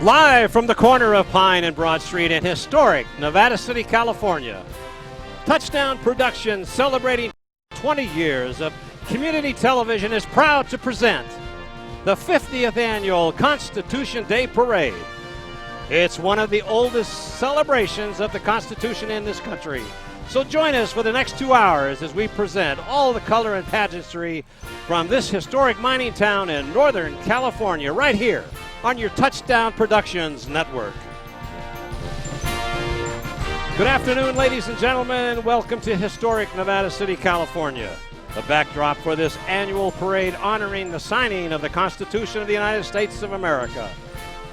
Live from the corner of Pine and Broad Street in historic Nevada City, California, Touchdown Productions, celebrating 20 years of community television, is proud to present the 50th annual Constitution Day Parade. It's one of the oldest celebrations of the Constitution in this country. So join us for the next 2 hours as we present all the color and pageantry from this historic mining town in Northern California, right here on your Touchdown Productions Network. Good afternoon, ladies and gentlemen, and welcome to historic Nevada City, California. The backdrop for this annual parade honoring the signing of the Constitution of the United States of America.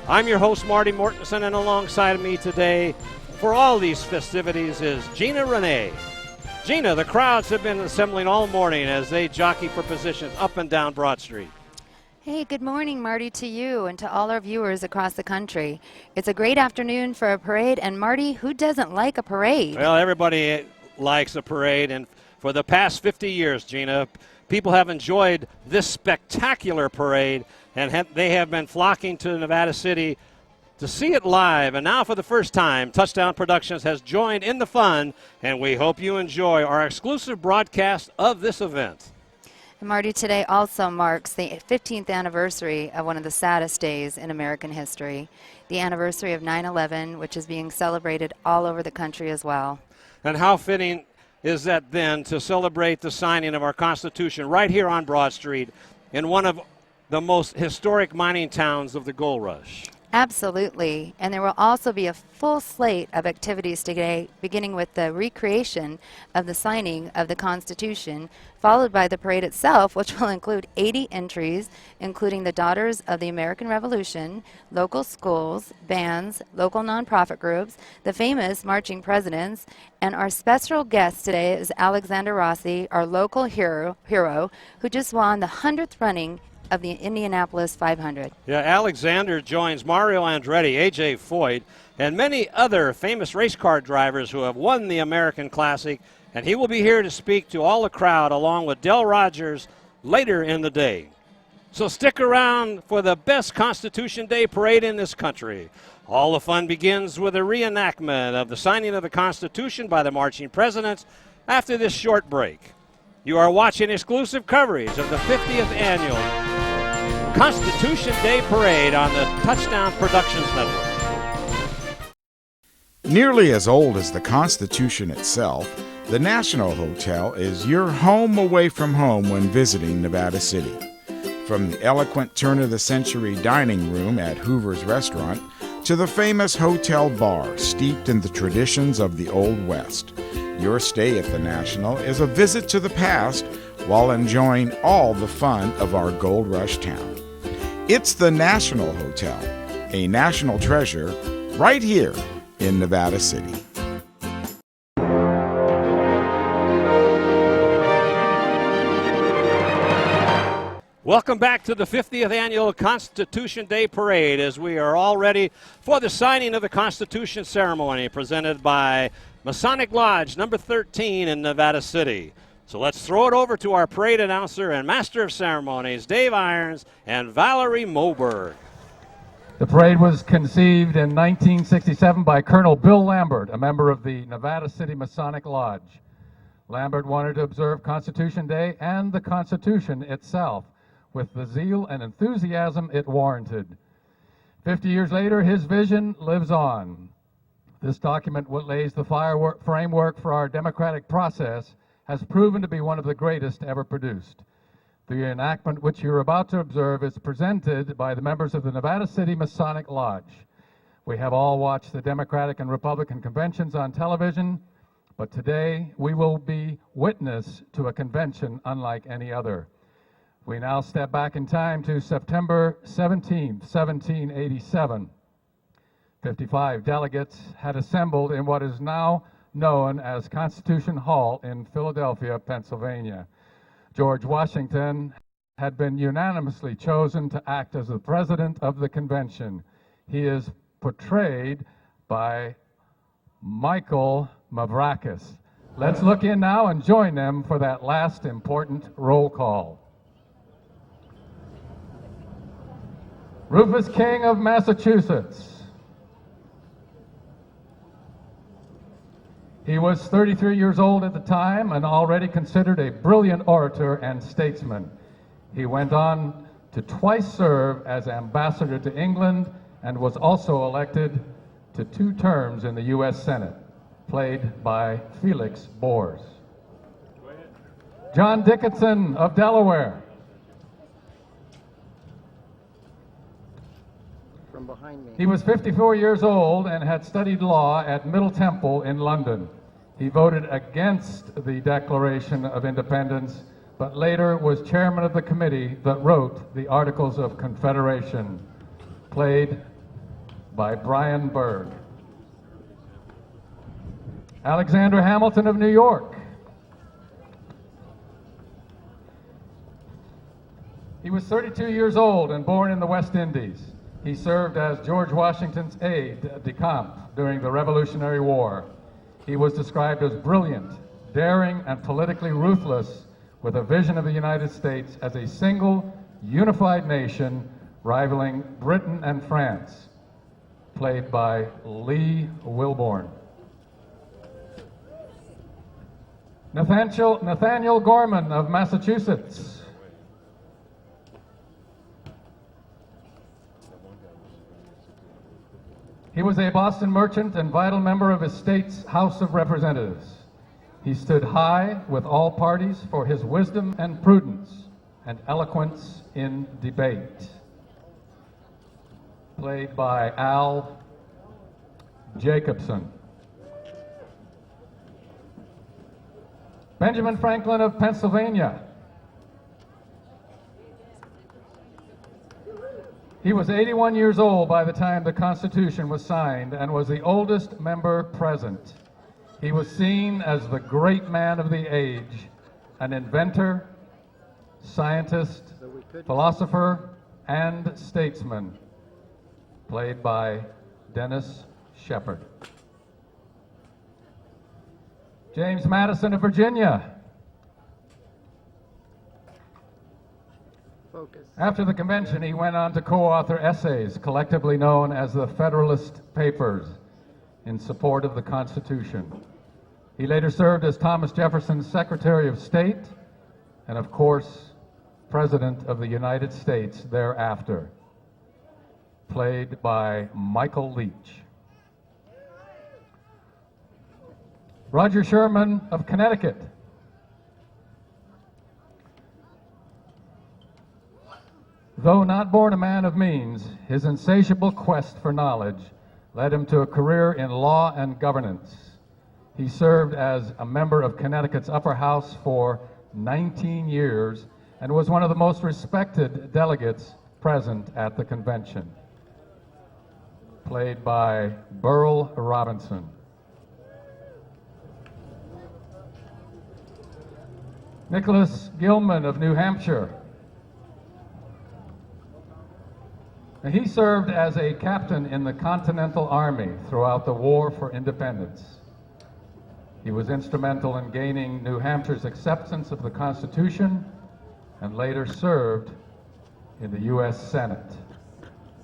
I'm your host, Marty Mortensen, and alongside me today for all these festivities is Gina Renee. Gina, the crowds have been assembling all morning as they jockey for positions up and down Broad Street. Hey, good morning, Marty, to you and to all our viewers across the country. It's a great afternoon for a parade, and Marty, who doesn't like a parade? Well, everybody likes a parade, and for the past 50 years, Gina, people have enjoyed this spectacular parade, and they have been flocking to Nevada City to see it live. And now for the first time, Touchdown Productions has joined in the fun, and we hope you enjoy our exclusive broadcast of this event. And Marty, today also marks the 15th anniversary of one of the saddest days in American history, the anniversary of 9/11, which is being celebrated all over the country as well. And how fitting is that then to celebrate the signing of our Constitution right here on Broad Street in one of the most historic mining towns of the gold rush. Absolutely, and there will also be a full slate of activities today, beginning with the recreation of the signing of the Constitution, followed by the parade itself, which will include 80 entries, including the Daughters of the American Revolution, local schools, bands, local nonprofit groups, the famous marching presidents, and our special guest today is Alexander Rossi, our local hero who just won the 100th running of the Indianapolis 500. Yeah, Alexander joins Mario Andretti, A.J. Foyt, and many other famous race car drivers who have won the American Classic, and he will be here to speak to all the crowd along with Del Rogers later in the day. So stick around for the best Constitution Day parade in this country. All the fun begins with a reenactment of the signing of the Constitution by the marching presidents after this short break. You are watching exclusive coverage of the 50th annual Constitution Day Parade on the Touchdown Productions Network. Nearly as old as the Constitution itself, the National Hotel is your home away from home when visiting Nevada City. From the eloquent turn-of-the-century dining room at Hoover's Restaurant to the famous hotel bar steeped in the traditions of the Old West, your stay at the National is a visit to the past while enjoying all the fun of our gold rush town. It's the National Hotel, a national treasure right here in Nevada City. Welcome back to the 50th annual Constitution Day Parade as we are all ready for the signing of the Constitution ceremony presented by Masonic Lodge number 13 in Nevada City. So let's throw it over to our parade announcer and master of ceremonies, Dave Irons and Valerie Moberg. The parade was conceived in 1967 by Colonel Bill Lambert, a member of the Nevada City Masonic Lodge. Lambert wanted to observe Constitution Day and the Constitution itself with the zeal and enthusiasm it warranted. 50 years later, his vision lives on. This document, what lays the framework for our democratic process, has proven to be one of the greatest ever produced. The enactment which you're about to observe is presented by the members of the Nevada City Masonic Lodge. We have all watched the Democratic and Republican conventions on television, but today we will be witness to a convention unlike any other. We now step back in time to September 17, 1787. 55 delegates had assembled in what is now known as Constitution Hall in Philadelphia, Pennsylvania. George Washington had been unanimously chosen to act as the president of the convention. He is portrayed by Michael Mavrakis. Let's look in now and join them for that last important roll call. Rufus King of Massachusetts. He was 33 years old at the time and already considered a brilliant orator and statesman. He went on to twice serve as ambassador to England and was also elected to 2 terms in the U.S. Senate, played by Felix Bors. John Dickinson of Delaware. From behind me. He was 54 years old and had studied law at Middle Temple in London. He voted against the Declaration of Independence, but later was chairman of the committee that wrote the Articles of Confederation, played by Brian Berg. Alexander Hamilton of New York. He was 32 years old and born in the West Indies. He served as George Washington's aide de camp during the Revolutionary War. He was described as brilliant, daring, and politically ruthless, with a vision of the United States as a single, unified nation rivaling Britain and France, played by Lee Wilborn. Nathaniel Gorman of Massachusetts. He was a Boston merchant and vital member of his state's House of Representatives. He stood high with all parties for his wisdom and prudence and eloquence in debate. Played by Al Jacobson. Benjamin Franklin of Pennsylvania. He was 81 years old by the time the Constitution was signed and was the oldest member present. He was seen as the great man of the age, an inventor, scientist, philosopher, and statesman, played by Dennis Shepard. James Madison of Virginia. Focus. After the convention, he went on to co-author essays collectively known as the Federalist Papers in support of the Constitution. He later served as Thomas Jefferson's Secretary of State and, of course, President of the United States thereafter, played by Michael Leach. Roger Sherman of Connecticut. Though not born a man of means, his insatiable quest for knowledge led him to a career in law and governance. He served as a member of Connecticut's upper house for 19 years and was one of the most respected delegates present at the convention, played by Burl Robinson. Nicholas Gilman of New Hampshire. Now, he served as a captain in the Continental Army throughout the War for Independence. He was instrumental in gaining New Hampshire's acceptance of the Constitution and later served in the U.S. Senate,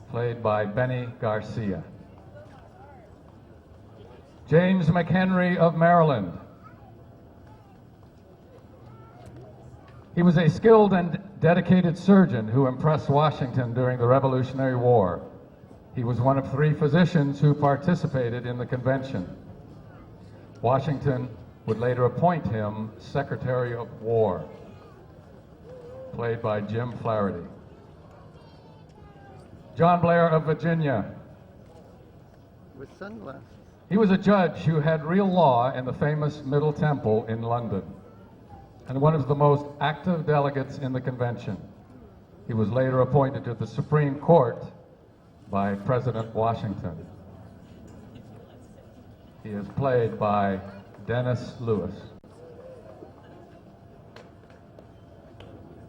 played by Benny Garcia. James McHenry of Maryland. He was a skilled and dedicated surgeon who impressed Washington during the Revolutionary War. He was one of 3 physicians who participated in the convention. Washington would later appoint him Secretary of War, played by Jim Flaherty. John Blair of Virginia. With sunglasses. He was a judge who had real law in the famous Middle Temple in London, and one of the most active delegates in the convention. He was later appointed to the Supreme Court by President Washington. He is played by Dennis Lewis.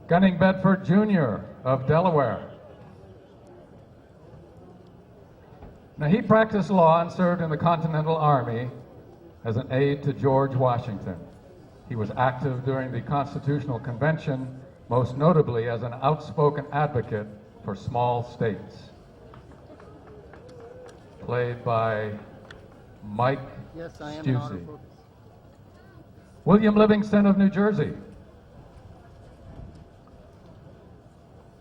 Gunning Bedford Jr. of Delaware. Now, he practiced law and served in the Continental Army as an aide to George Washington. He was active during the Constitutional Convention, most notably as an outspoken advocate for Small States, played by Mike Yes, I am Stussy. honorable. William Livingston of New Jersey.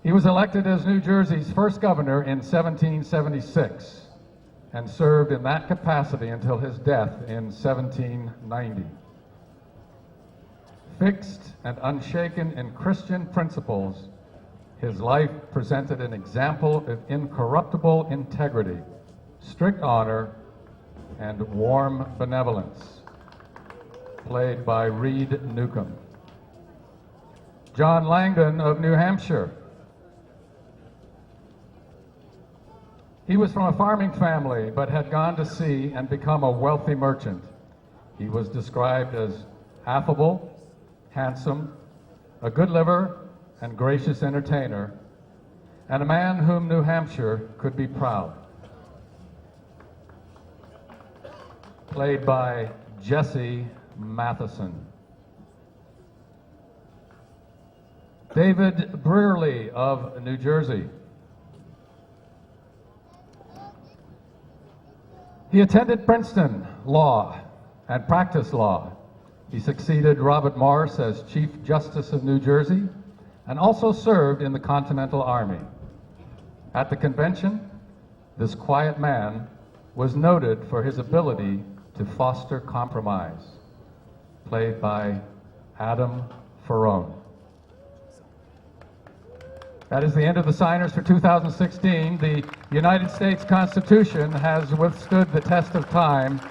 He was elected as New Jersey's first governor in 1776 and served in that capacity until his death in 1790. Fixed and unshaken in Christian principles, his life presented an example of incorruptible integrity, strict honor, and warm benevolence, played by Reed Newcomb. John Langdon of New Hampshire. He was from a farming family, but had gone to sea and become a wealthy merchant. He was described as affable, handsome, a good liver, and gracious entertainer, and a man whom New Hampshire could be proud. Played by Jesse Matheson. David Brearley of New Jersey. He attended Princeton Law and practiced law. He succeeded Robert Morris as Chief Justice of New Jersey and also served in the Continental Army. At the convention, this quiet man was noted for his ability to foster compromise, played by Adam Ferrone. That is the end of the signers for 2016. The United States Constitution has withstood the test of time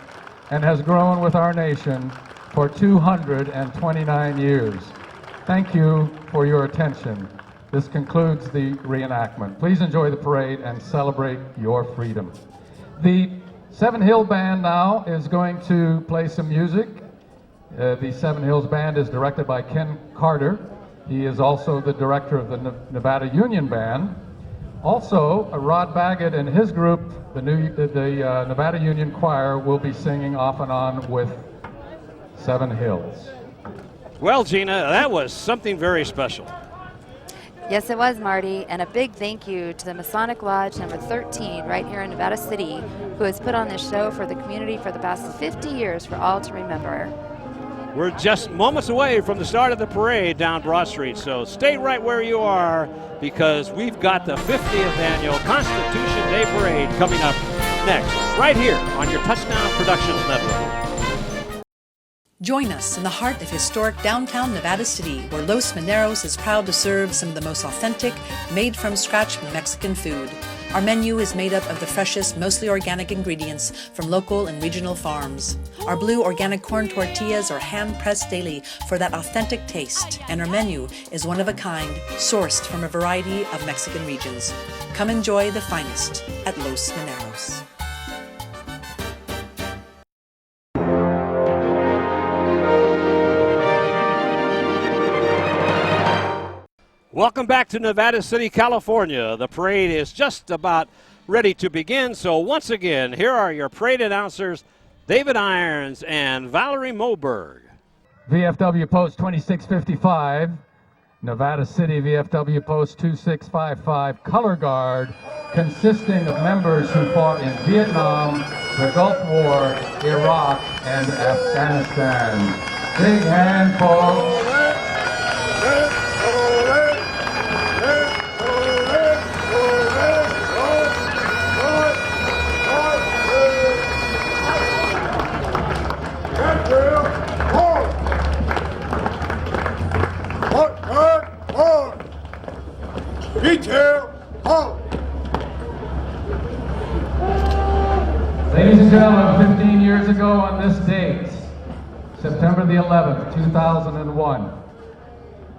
and has grown with our nation for 229 years. Thank you for your attention. This concludes the reenactment. Please enjoy the parade and celebrate your freedom. The Seven Hill Band now is going to play some music. The Seven Hills Band is directed by Ken Carter. He is also the director of the Nevada Union Band. Also, Rod Baggett and his group, the Nevada Union Choir, will be singing off and on with Seven Hills. Well, Gina, that was something very special. Yes, it was, Marty, and a big thank you to the Masonic Lodge number 13 right here in Nevada City, who has put on this show for the community for the past 50 years for all to remember. We're just moments away from the start of the parade down Broad Street, so stay right where you are because we've got the 50th Annual Constitution Day Parade coming up next, right here on your Touchdown Productions Network. Join us in the heart of historic downtown Nevada City, where Los Mineros is proud to serve some of the most authentic, made-from-scratch Mexican food. Our menu is made up of the freshest, mostly organic ingredients from local and regional farms. Our blue organic corn tortillas are hand-pressed daily for that authentic taste, and our menu is one of a kind, sourced from a variety of Mexican regions. Come enjoy the finest at Los Mineros. Welcome back to Nevada City, California. The parade is just about ready to begin. So once again, here are your parade announcers, David Irons and Valerie Moberg. VFW Post 2655, Nevada City VFW Post 2655, Color Guard, consisting of members who fought in Vietnam, the Gulf War, Iraq, and Afghanistan. Big hand, folks. Ladies and gentlemen, 15 years ago on this date, September the 11th, 2001,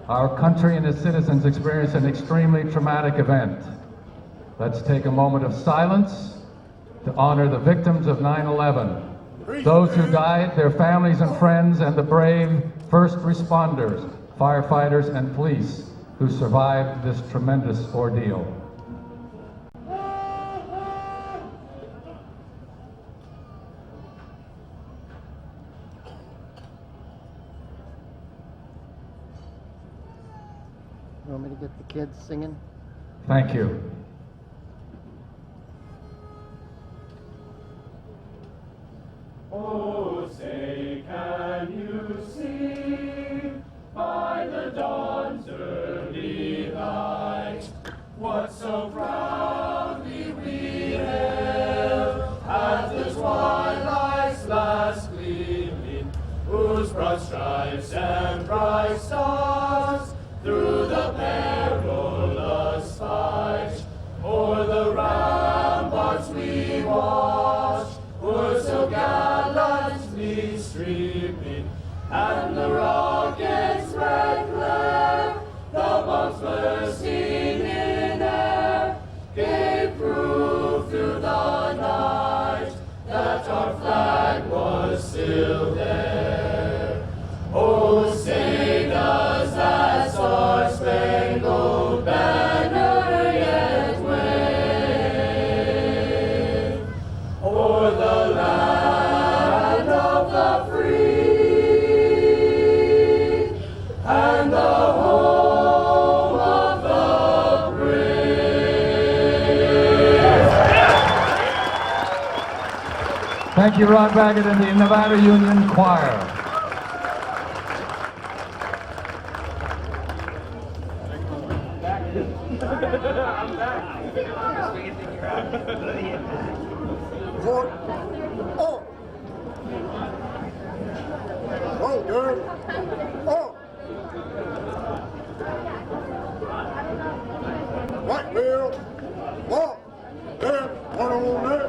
our country and its citizens experienced an extremely traumatic event. Let's take a moment of silence to honor the victims of 9/11, those who died, their families and friends, and the brave first responders, firefighters, and police who survived this tremendous ordeal. You want me to get the kids singing? Thank you. Oh, say, can you see by the dawn's early light what so proudly we hailed at the twilight's last gleaming, whose broad stripes and bright stars through the perilous fight o'er the ramparts we watched were so gallantly streaming, and the rockets' red glare, the bombs bursting in air, gave proof through the night that our flag was still there. Oh, say does that star-spangled banner yet wave o'er the land of the free and the home of the brave? Thank you, Rod Baggett and the Nevada Union Choir. Right, Bill. Walk. There. One on there.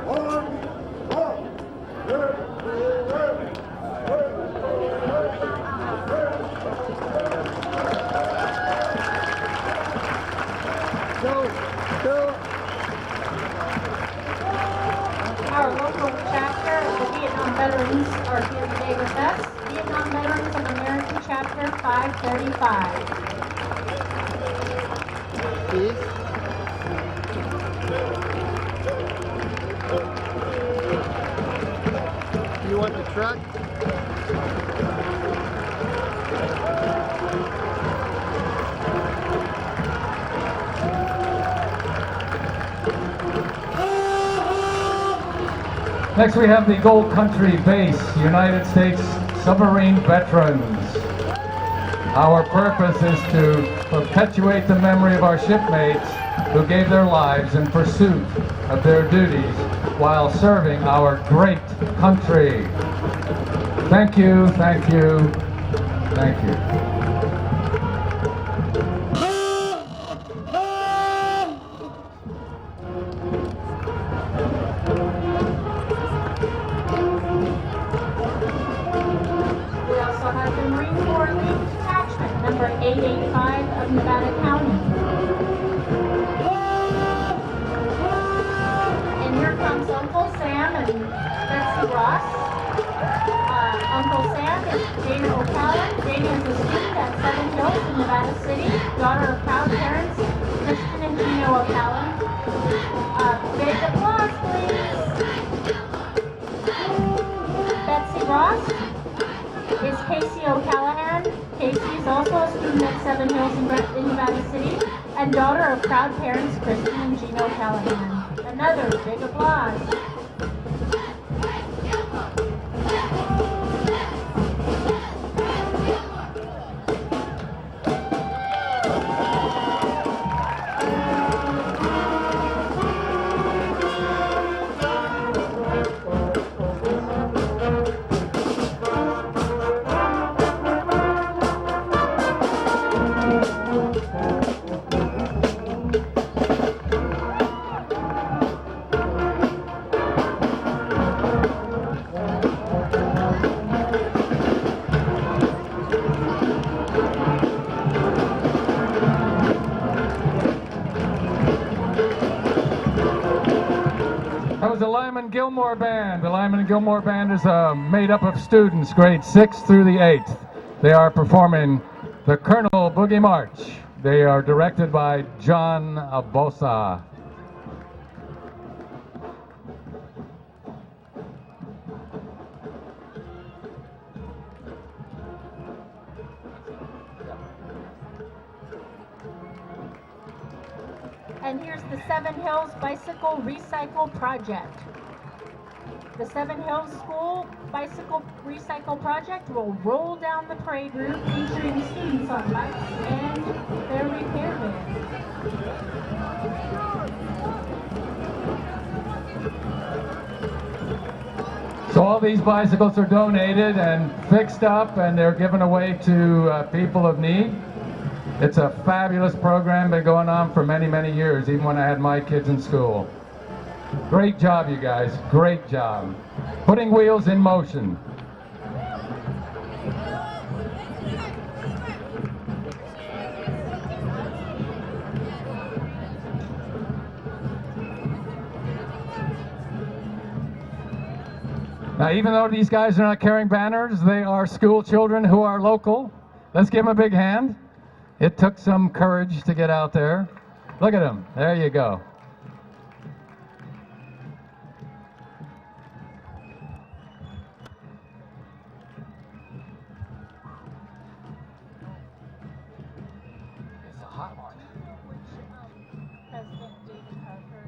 One. Walk. There. Our local chapter of the Vietnam veterans are here today with us. Vietnam Veterans of America Chapter 535. Please. You want the truck? Next we have the Gold Country Base, United States Submarine Veterans. Our purpose is to perpetuate the memory of our shipmates who gave their lives in pursuit of their duties while serving our great country. Thank you, thank you, thank you. We also have the Marine Corps League Detachment, number 885 of Nevada County. And here comes Uncle Sam and Betsy Ross. Uncle Sam is Dana O'Callaghan. Dana is a student at Seven Hills in Nevada City, daughter of proud parents, Kristen and Gino O'Callaghan. Big applause, please. Betsy Ross is Casey O'Callahan. Casey is also a student at Seven Hills in Nevada City and daughter of proud parents Kristen and Gino O'Callahan. Another big applause. That was the Lyman Gilmore Band. The Lyman Gilmore Band is made up of students, grades 6th through the 8th. They are performing the Colonel Boogie March. They are directed by John Abosa. And here's the Seven Hills Bicycle Recycle Project. The Seven Hills School Bicycle Recycle Project will roll down the parade route featuring students on bikes and their repair vans. So all these bicycles are donated and fixed up, and they're given away to people of need. It's a fabulous program, been going on for many, many years, even when I had my kids in school. Great job, you guys. Great job. Putting wheels in motion. Now, even though these guys are not carrying banners, they are school children who are local. Let's give them a big hand. It took some courage to get out there. Look at them. There you go. It's a hot one. President David Parker.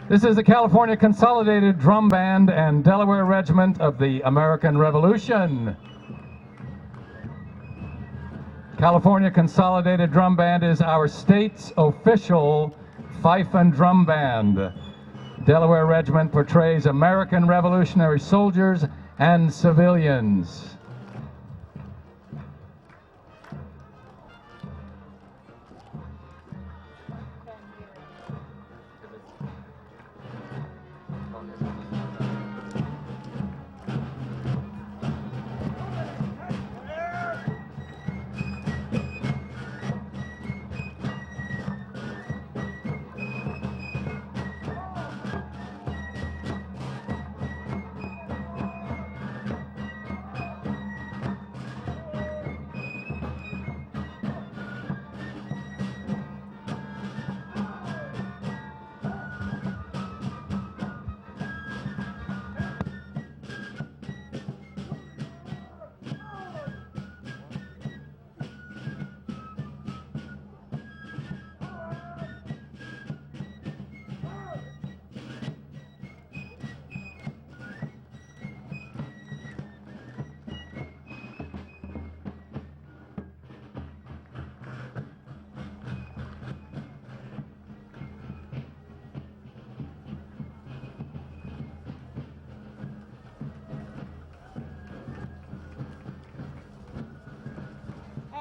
This is the California Consolidated Drum Band and Delaware Regiment of the American Revolution. California Consolidated Drum Band is our state's official fife and drum band. Delaware Regiment portrays American Revolutionary soldiers and civilians.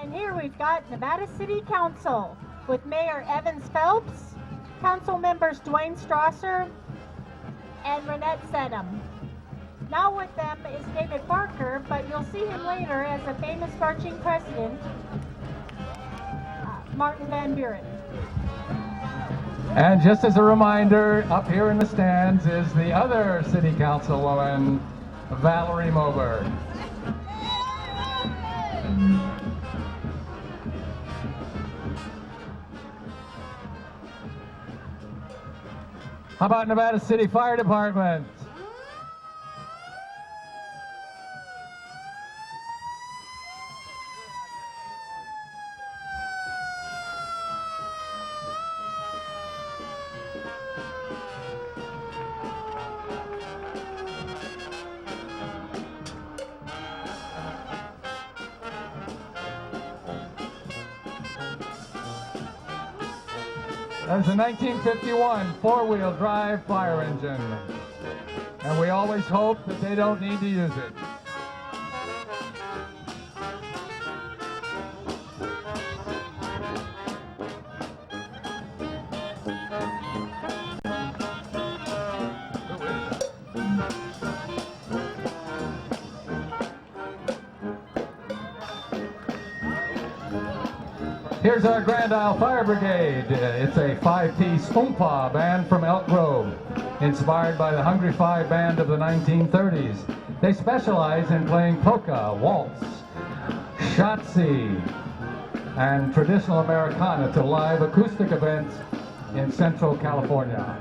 And here we've got Nevada City Council with Mayor Evans Phelps, Council members Dwayne Strasser and Renette Sedum. Now with them is David Parker, but you'll see him later as a famous marching president, Martin Van Buren. And just as a reminder, up here in the stands is the other city councilwoman, Valerie Moberg. How about Nevada City Fire Department? That is a 1951 four-wheel drive fire engine, and we always hope that they don't need to use it. Here's our Grand Isle Fire Brigade. It's a five-piece oompa band from Elk Grove, inspired by the Hungry Five band of the 1930s. They specialize in playing polka, waltz, Shotzi, and Traditional Americana to live acoustic events in Central California.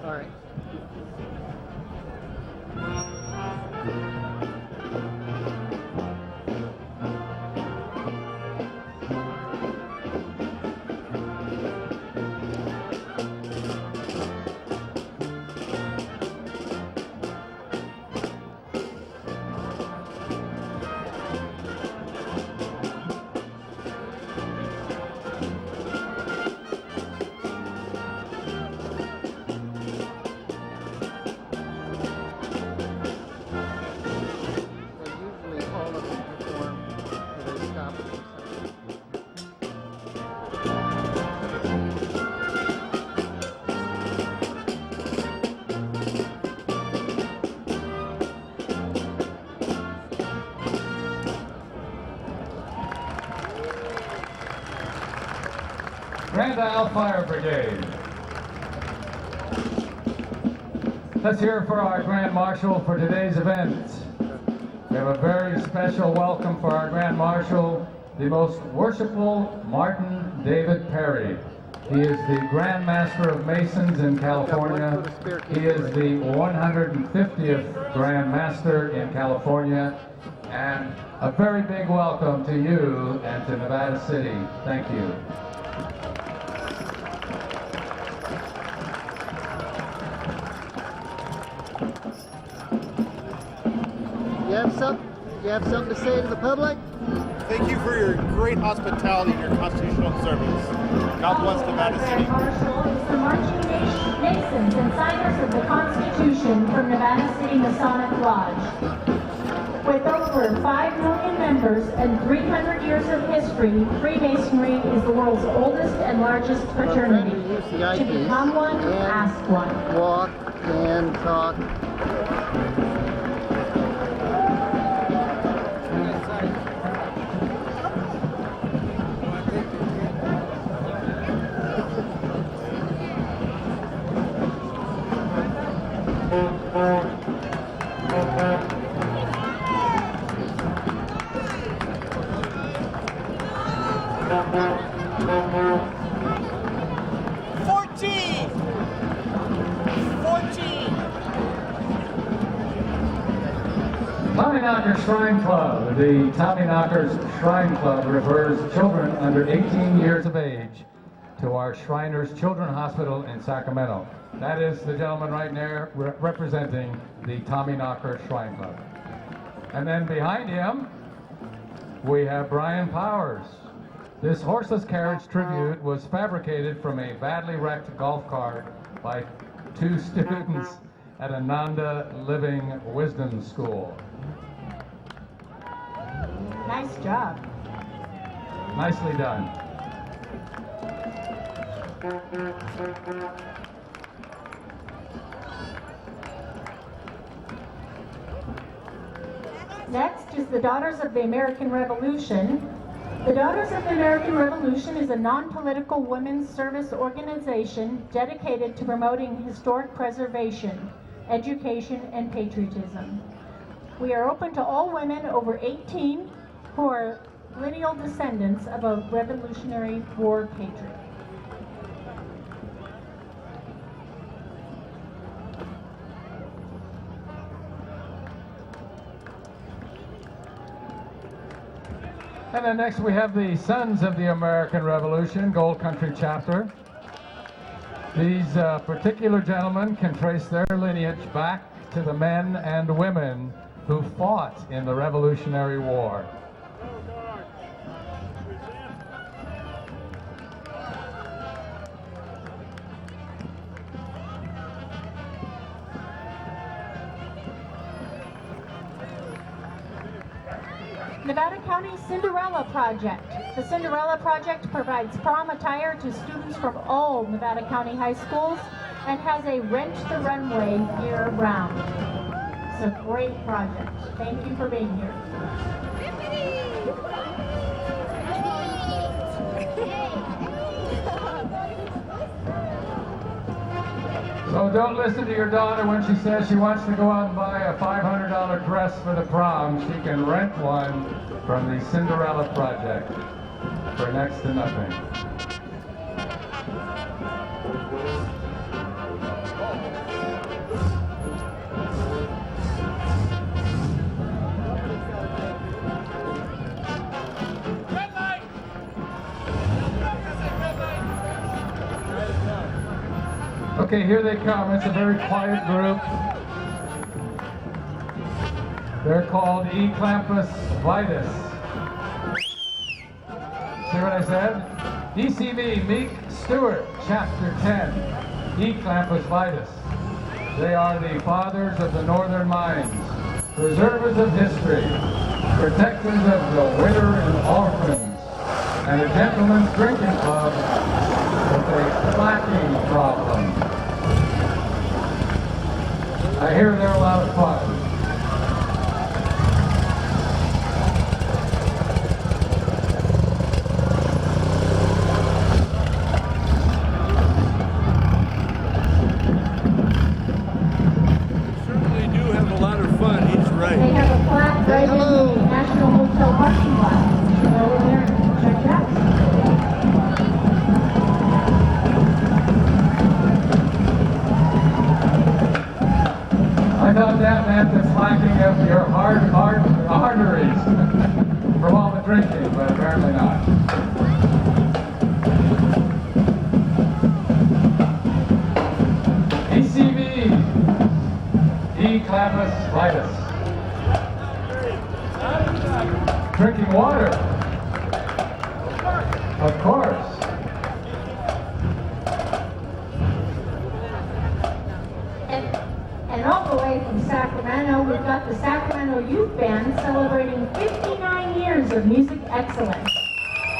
All right. Well, usually all of them perform till they stop for a second. Grand Isle Fire Brigade. Let's hear for our Grand Marshal for today's event. We have a very special welcome for our Grand Marshal, the most worshipful Martin David Perry. He is the Grand Master of Masons in California. He is the 150th Grand Master in California. And a very big welcome to you and to Nevada City. Thank you. You have something to say to the public? Thank you for your great hospitality and your constitutional service. God bless Nevada City. Marshal is the marching masons and signers of the Constitution from Nevada City Masonic Lodge. With over 5 million members and 300 years of history, Freemasonry is the world's oldest and largest fraternity. To become one, ask one. Walk and talk. Tommyknocker Shrine Club. The Tommyknockers Shrine Club refers children under 18 years of age to our Shriners Children's Hospital in Sacramento. That is the gentleman right there representing the Tommyknocker Shrine Club. And then behind him, we have Brian Powers. This horseless carriage tribute was fabricated from a badly wrecked golf cart by 2 students at Ananda Living Wisdom School. Nice job. Nicely done. Next is the Daughters of the American Revolution. The Daughters of the American Revolution is a non-political women's service organization dedicated to promoting historic preservation, education, and patriotism. We are open to all women over 18 who are lineal descendants of a Revolutionary War patriot. And then next we have the Sons of the American Revolution, Gold Country Chapter. These particular gentlemen can trace their lineage back to the men and women who fought in the Revolutionary War. Nevada County Cinderella Project. The Cinderella Project provides prom attire to students from all Nevada County high schools and has a Rent the Runway year-round. It's a great project. Thank you for being here. So don't listen to your daughter when she says she wants to go out and buy a $500 dress for the prom. She can rent one from the Cinderella Project for next to nothing. Okay, here they come. It's a very quiet group. They're called Eclampus vitus. See what I said? ECV, Meek Stewart, Chapter 10, Eclampus vitus. They are the fathers of the northern mines, preservers of history, protectors of the widow and orphans, and a gentleman's drinking club with a clacking problem. I hear they're a lot of fun. Certainly do have a lot of fun. He's right. They have a plaque right in the National Hotel parking lot. You should go in there and check it out. I thought that meant the slacking of your arteries from all the drinking, but apparently not. ECV, Eclampus vitus. Drinking water. Of course. And all the way from Sacramento, we've got the Sacramento Youth Band celebrating 59 years of music excellence.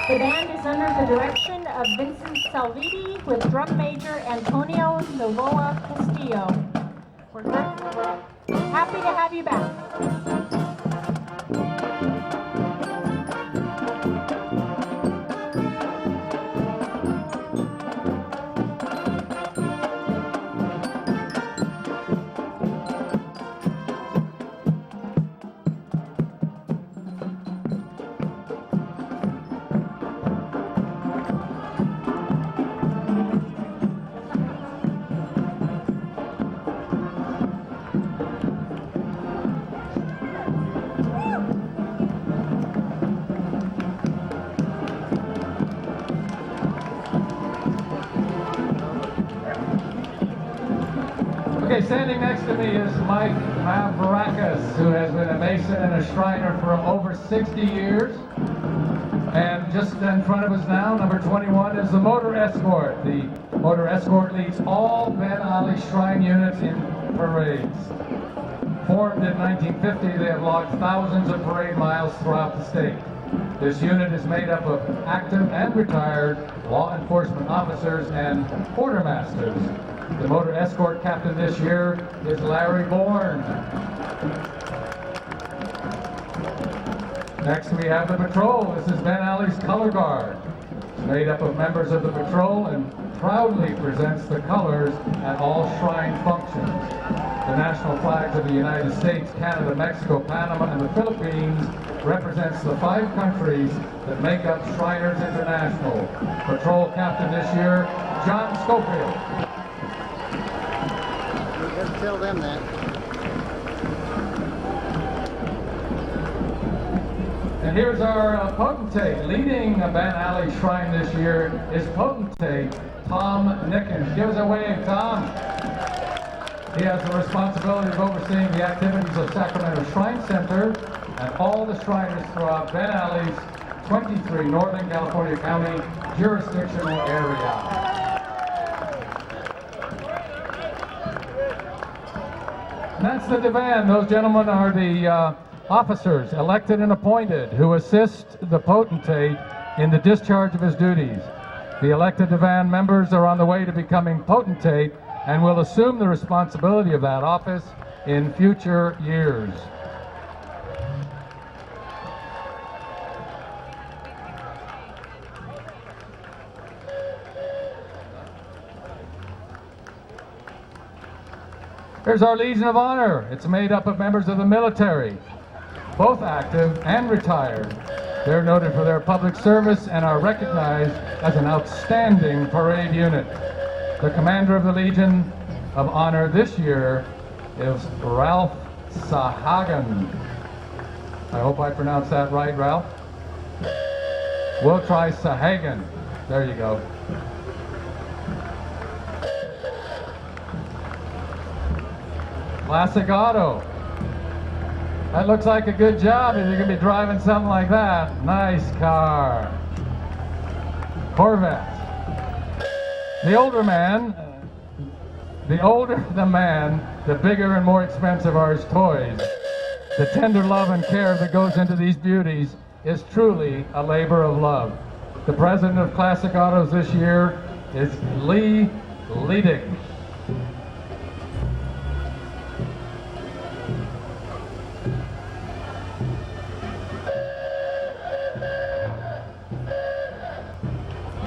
The band is under the direction of Vincent Salviti with drum major Antonio Novoa Castillo. We're happy to have you back. Okay, standing next to me is Mike Mavrakis, who has been a Mason and a Shriner for over 60 years. And just in front of us now, number 21, is the Motor Escort. The Motor Escort leads all Ben Ali Shrine units in parades. Formed in 1950, they have logged thousands of parade miles throughout the state. This unit is made up of active and retired law enforcement officers and quartermasters. The Motor Escort captain this year is Larry Bourne. Next we have the patrol. This is Ben Ali's Color Guard. It's made up of members of the patrol and proudly presents the colors at all shrine functions. The national flags of the United States, Canada, Mexico, Panama, and the Philippines represents the 5 countries that make up Shriners International. Patrol captain this year, John Schofield. Just tell them that. And here's our potentate. Leading the Ben Ali Shrine this year is potentate Tom Nickens. Give us a wave, Tom. He has the responsibility of overseeing the activities of Sacramento Shrine Center and all the Shriners throughout Ben Ali's 23 Northern California County jurisdictional area. And that's the divan. Those gentlemen are the officers elected and appointed who assist the potentate in the discharge of his duties. The elected Divan members are on the way to becoming potentate and will assume the responsibility of that office in future years. Here's our Legion of Honor. It's made up of members of the military, both active and retired. They're noted for their public service and are recognized as an outstanding parade unit. The commander of the Legion of Honor this year is Ralph Sahagan. I hope I pronounced that right, Ralph. We'll try Sahagan. There you go. Classic auto. That looks like a good job if you're going to be driving something like that. Nice car. Corvette. The older the man, the bigger and more expensive are his toys. The tender love and care that goes into these beauties is truly a labor of love. The president of Classic Autos this year is Lee Ledig.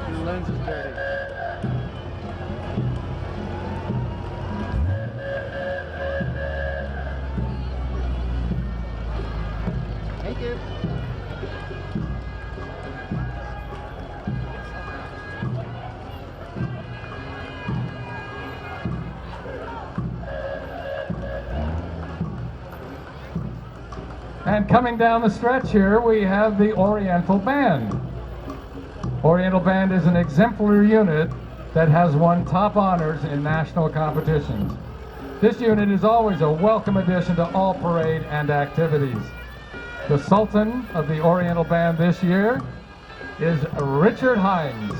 Your lens is dirty. Thank you. And coming down the stretch here, we have the Oriental Band. Oriental Band is an exemplary unit that has won top honors in national competitions. This unit is always a welcome addition to all parade and activities. The Sultan of the Oriental Band this year is Richard Hines.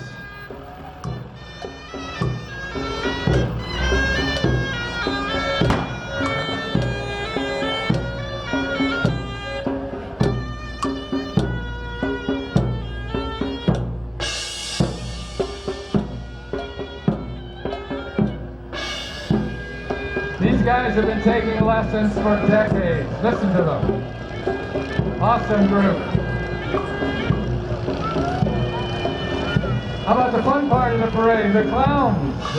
These guys have been taking lessons for decades. Listen to them. Awesome group. How about the fun part of the parade? The clowns.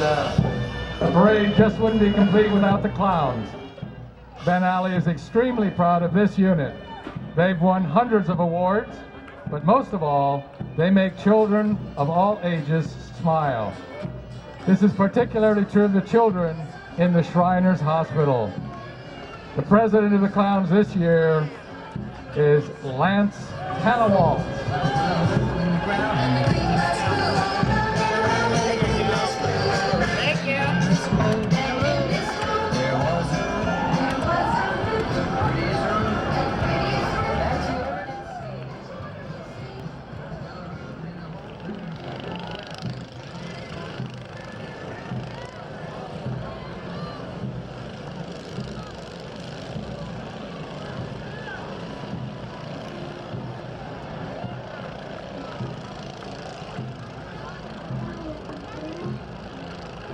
The parade just wouldn't be complete without the clowns. Ben Ali is extremely proud of this unit. They've won hundreds of awards, but most of all, they make children of all ages smile. This is particularly true of the children in the Shriners Hospital. The president of the clowns this year is Lance Tannewalt. Thank you.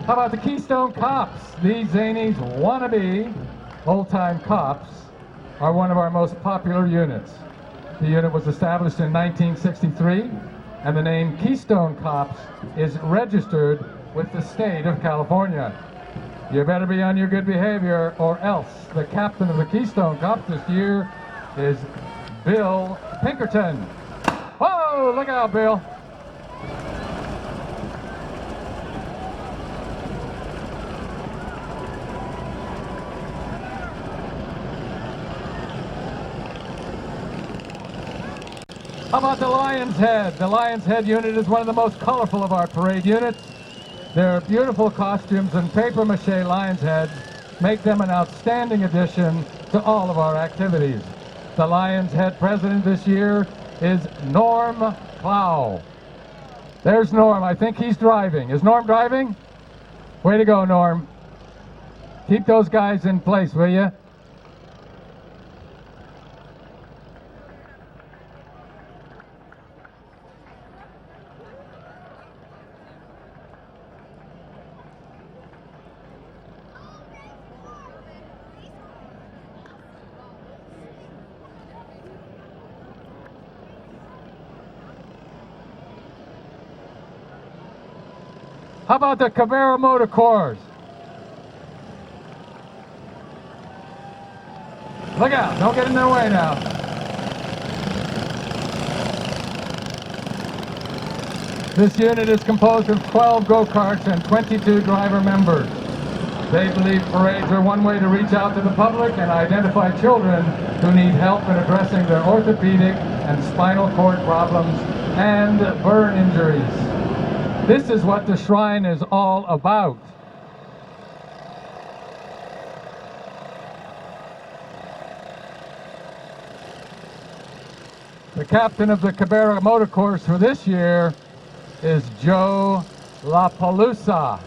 How about the Keystone Cops? These zanies wannabe old-time cops are one of our most popular units. The unit was established in 1963, and the name Keystone Cops is registered with the state of California. You better be on your good behavior, or else. The captain of the Keystone Cops this year is Bill Pinkerton. Whoa, look out, Bill. How about the Lion's Head? The Lion's Head unit is one of the most colorful of our parade units. Their beautiful costumes and papier-mâché lion's heads make them an outstanding addition to all of our activities. The Lion's Head president this year is Norm Plow. There's Norm. I think he's driving. Is Norm driving? Way to go, Norm. Keep those guys in place, will you? How about the Cabrera Motor Corps? Look out, don't get in their way now. This unit is composed of 12 go-karts and 22 driver members. They believe parades are one way to reach out to the public and identify children who need help in addressing their orthopedic and spinal cord problems and burn injuries. This is what the Shrine is all about. The captain of the Cabrera Motor Course for this year is Joe LaPalusa.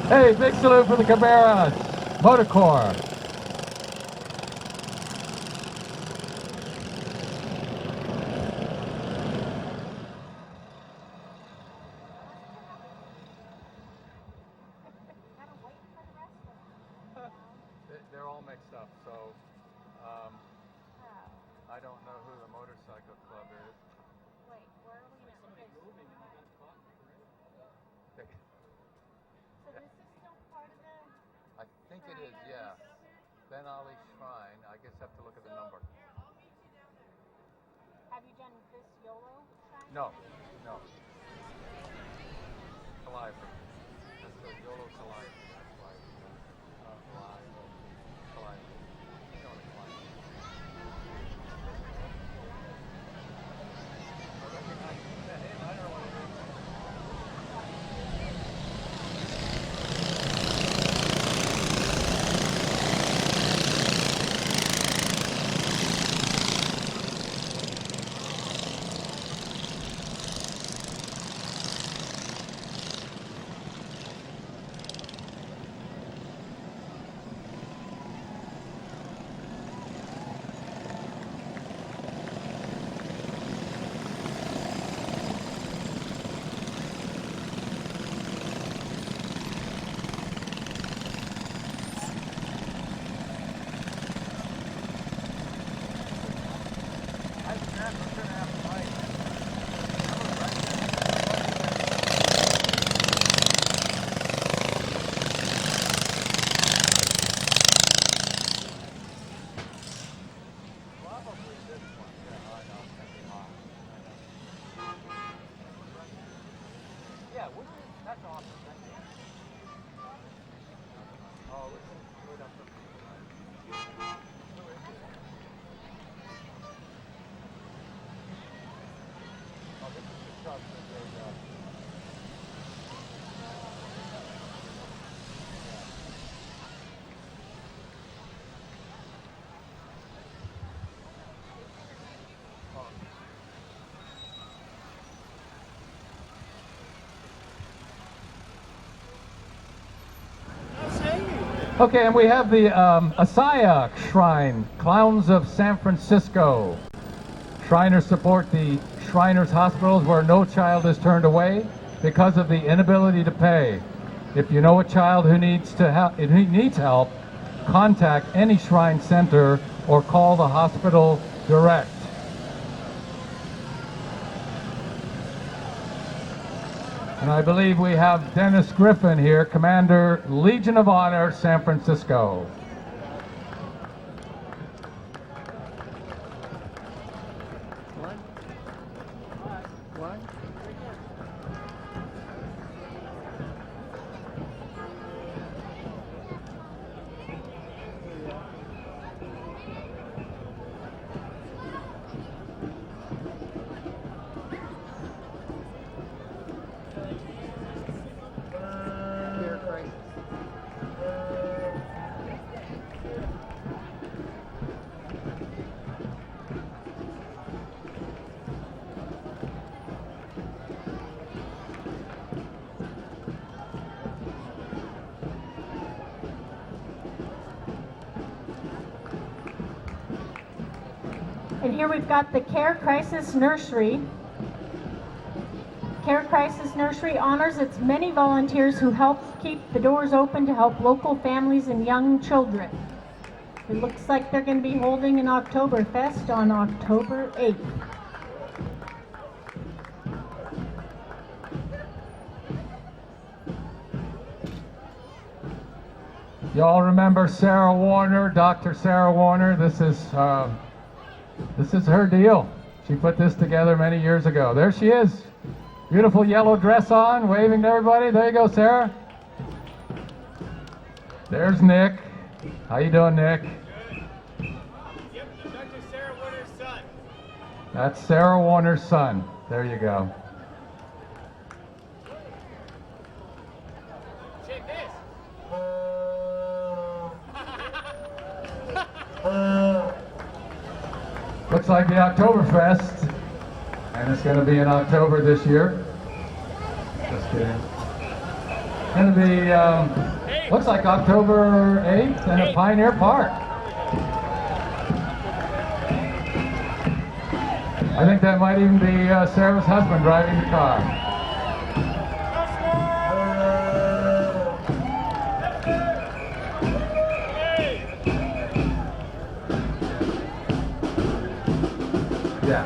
Hey, big salute for the Cabrera Motor Corps. They're all mixed up, so I don't know who the motorcycle club is. Wait, where are we now? So this is still part of the... I think it is, yeah. Ben Ali Shrine. I guess I have to look at the number. Have you done this YOLO shrine? No, no. Calliope. That's the YOLO Calliope. That's why. Calliope. You know what a calliope is. I recognize that name. I don't know what it is. Okay, and we have the Asaya Shrine, Clowns of San Francisco. Shriners support the Shriners Hospitals where no child is turned away because of the inability to pay. If you know a child who needs help, contact any Shrine Center or call the hospital direct. And I believe we have Dennis Griffin here, Commander, Legion of Honor, San Francisco. here we've got the Care Crisis Nursery. Care Crisis Nursery honors its many volunteers who help keep the doors open to help local families and young children. It looks like they're going to be holding an Oktoberfest on October 8th. You all remember Sarah Warner, Dr. Sarah Warner? This is her deal. She put this together many years ago. There she is. Beautiful yellow dress on, waving to everybody. There you go, Sarah. There's Nick. How you doing, Nick? Yep, Dr. Sarah Warner's son. That's Sarah Warner's son. There you go. Check this. Looks like the Oktoberfest, and it's going to be in October this year. Just kidding. Going to be, looks like October 8th in Pioneer Park. I think that might even be Sarah's husband driving the car. Yeah.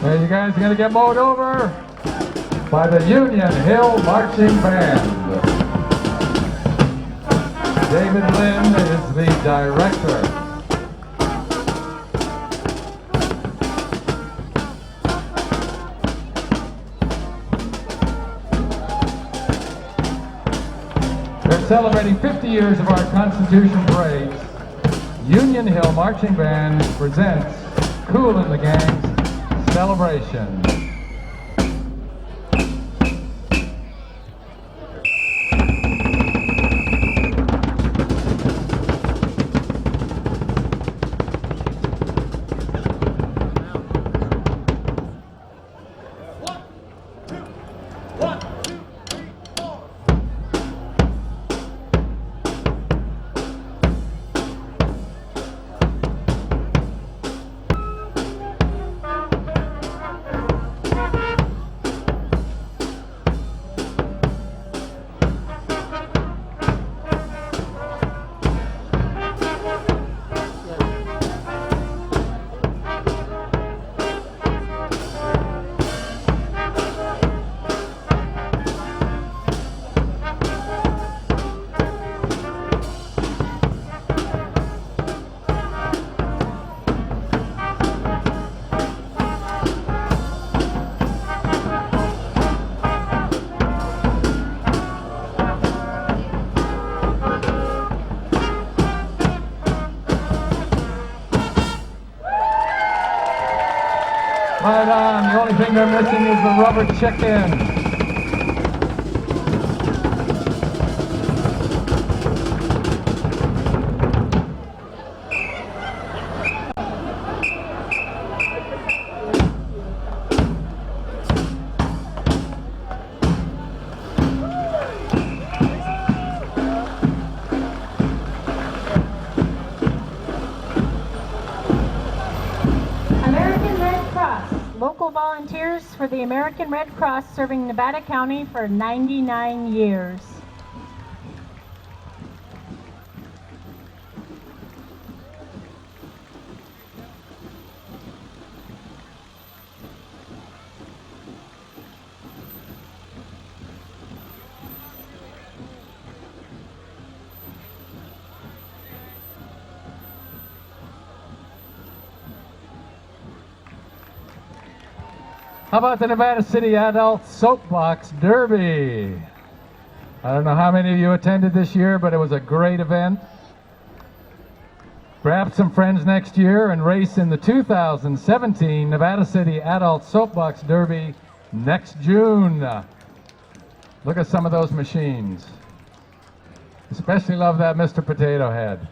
Well, you guys are going to get mowed over by the Union Hill Marching Band. David Lynn is the director. They're celebrating 50 years of our Constitution parades. Union Hill Marching Band presents Kool and the Gang's Celebration. Right on. The only thing they're missing is the rubber chicken. Local volunteers for the American Red Cross serving Nevada County for 99 years. How about the Nevada City Adult Soapbox Derby? I don't know how many of you attended this year, but it was a great event. Grab some friends next year and race in the 2017 Nevada City Adult Soapbox Derby next June. Look at some of those machines. Especially love that Mr. Potato Head.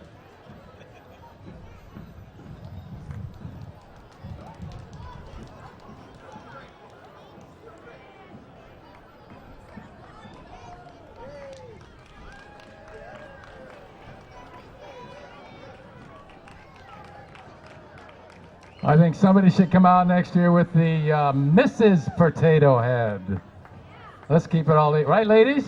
I think somebody should come out next year with the Mrs. Potato Head. Let's keep it all, right, ladies?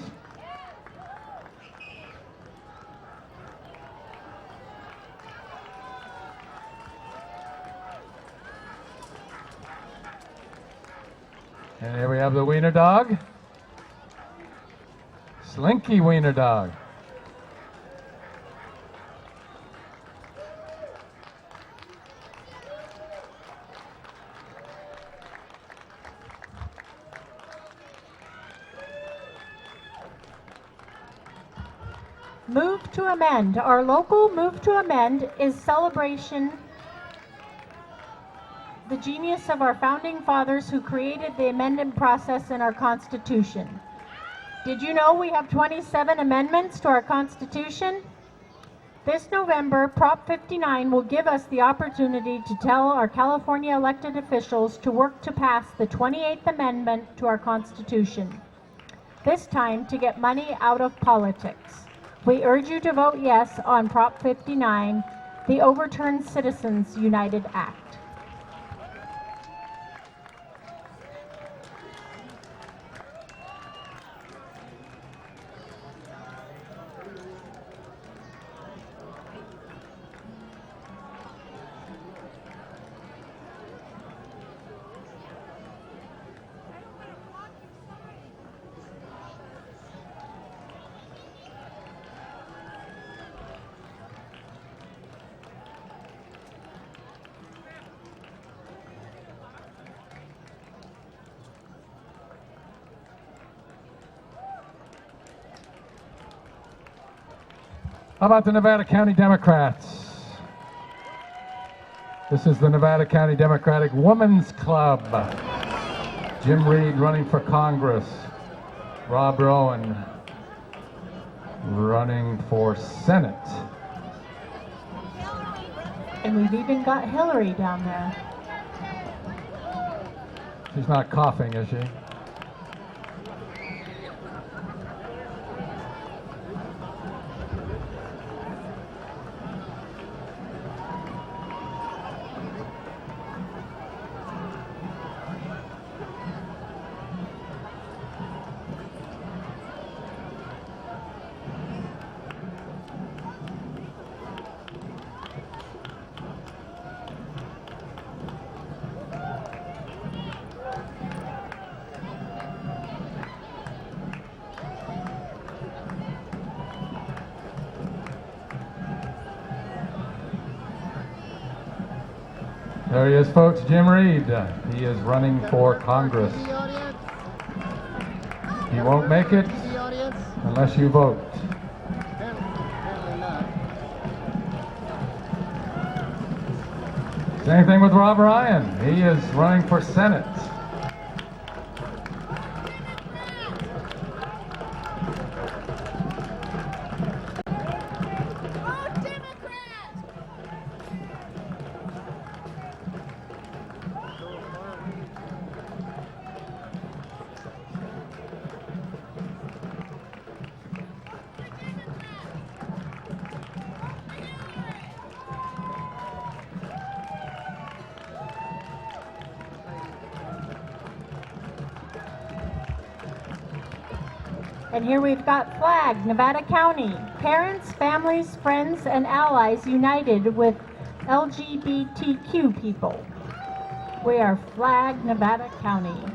And here we have the Wiener Dog. Slinky Wiener Dog. Move to Amend. Our local Move to Amend is celebration the genius of our founding fathers who created the amendment process in our Constitution. Did you know we have 27 amendments to our Constitution? This November, Prop 59 will give us the opportunity to tell our California elected officials to work to pass the 28th Amendment to our Constitution. This time to get money out of politics. We urge you to vote yes on Prop 59, the Overturned Citizens United Act. How about the Nevada County Democrats? This is the Nevada County Democratic Women's Club. Jim Reed running for Congress. Rob Rowan running for Senate. And we've even got Hillary down there. She's not coughing, is she? There he is, folks, Jim Reed. He is running for Congress. He won't make it unless you vote. Same thing with Rob Ryan. He is running for Senate. And here we've got FLAG, Nevada County. Parents, families, friends, and allies united with LGBTQ people. We are FLAG, Nevada County.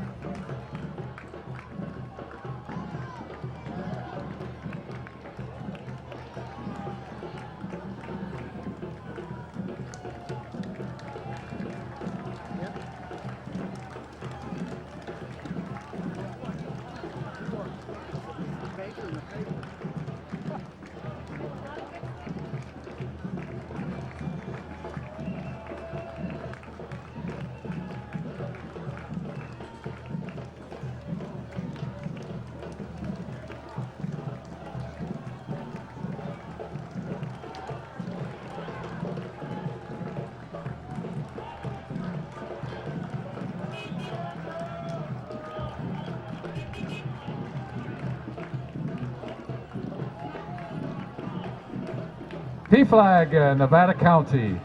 PFLAG, Nevada County.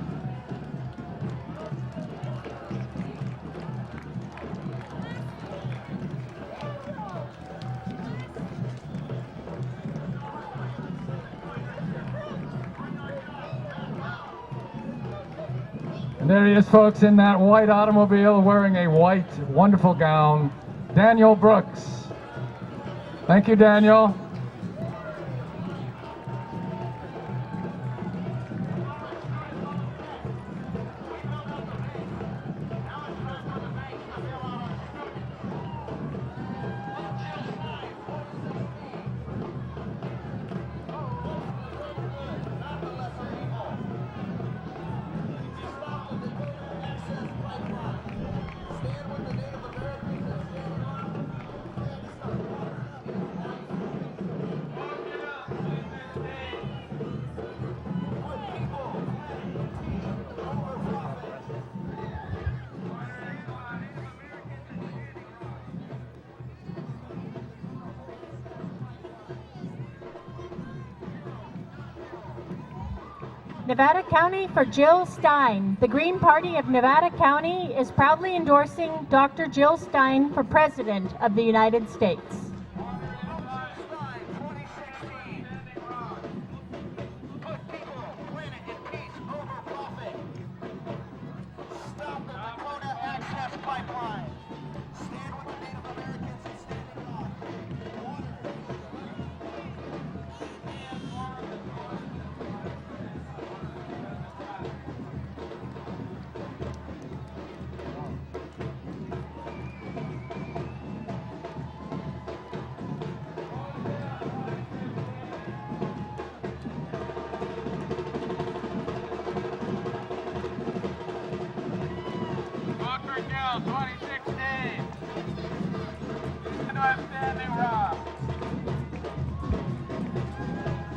There he is, folks, in that white automobile wearing a white, wonderful gown. Daniel Brooks. Thank you, Daniel. Nevada County for Jill Stein. The Green Party of Nevada County is proudly endorsing Dr. Jill Stein for President of the United States.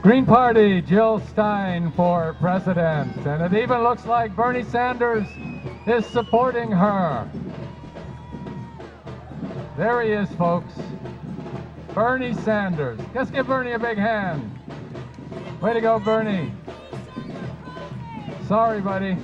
Green Party, Jill Stein for president. And it even looks like Bernie Sanders is supporting her. There he is, folks. Bernie Sanders. Let's give Bernie a big hand. Way to go, Bernie. Sorry, buddy.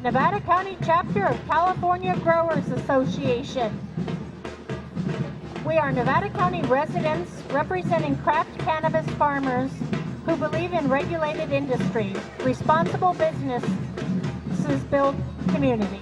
Nevada County chapter of California Growers Association. We are Nevada County residents representing craft cannabis farmers who believe in regulated industry, responsible businesses build community.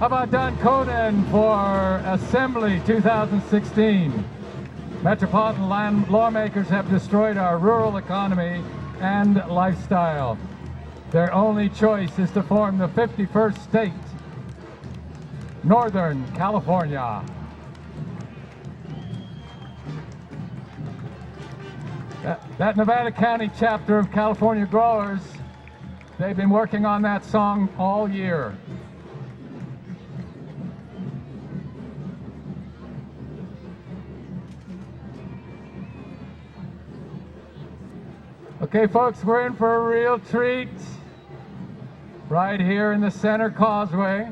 How about Don Conan for Assembly 2016? Metropolitan lawmakers have destroyed our rural economy and lifestyle. Their only choice is to form the 51st state, Northern California. That Nevada County chapter of California Growers, they've been working on that song all year. Okay, folks, we're in for a real treat right here in the center causeway.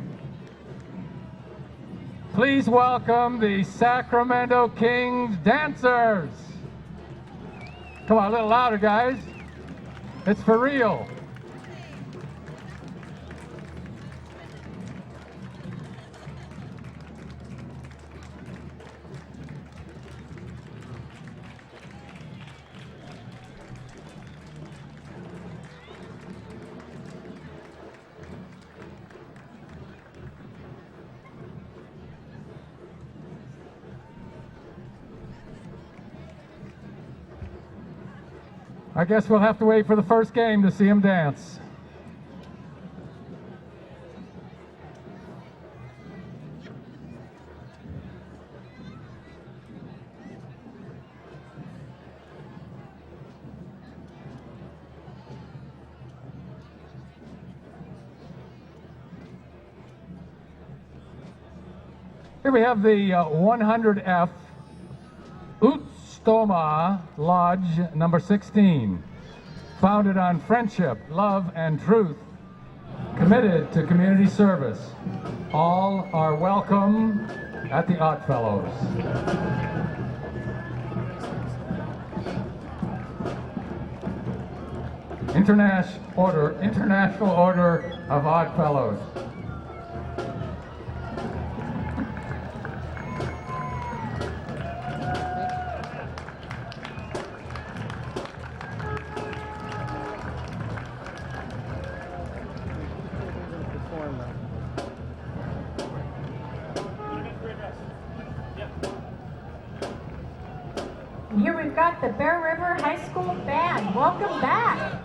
Please welcome the Sacramento Kings dancers. Come on, a little louder, guys. It's for real. I guess we'll have to wait for the first game to see him dance. Here we have the 100F Utstoma Lodge number 16, founded on friendship, love, and truth, committed to community service. All are welcome at the Oddfellows. International Order of Oddfellows. And here we've got the Bear River High School Band. Welcome back.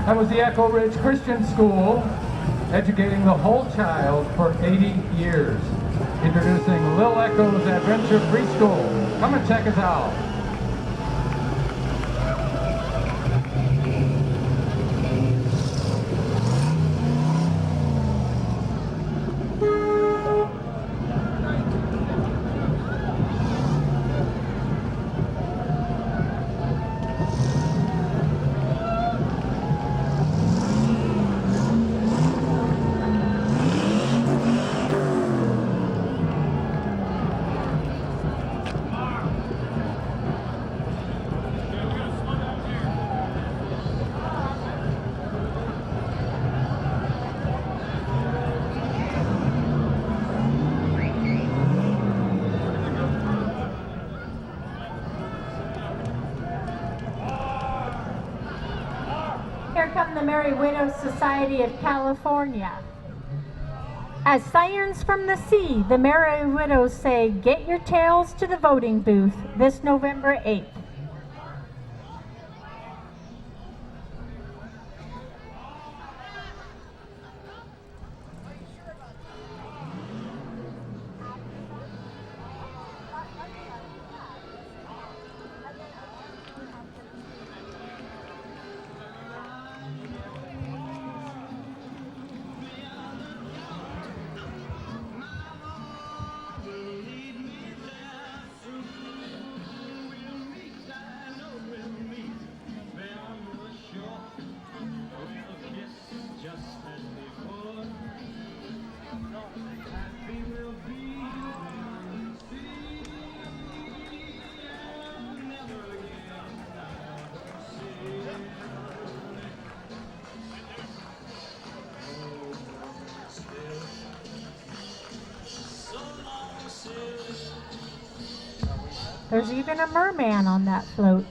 That was the Echo Ridge Christian School, educating the whole child for 80 years. Introducing Lil Echo's Adventure Preschool. Come and check us out. Here come the Merry Widows Society of California. As sirens from the sea, the Merry Widows say, get your tails to the voting booth this November 8th. Believe There's even a merman on that float.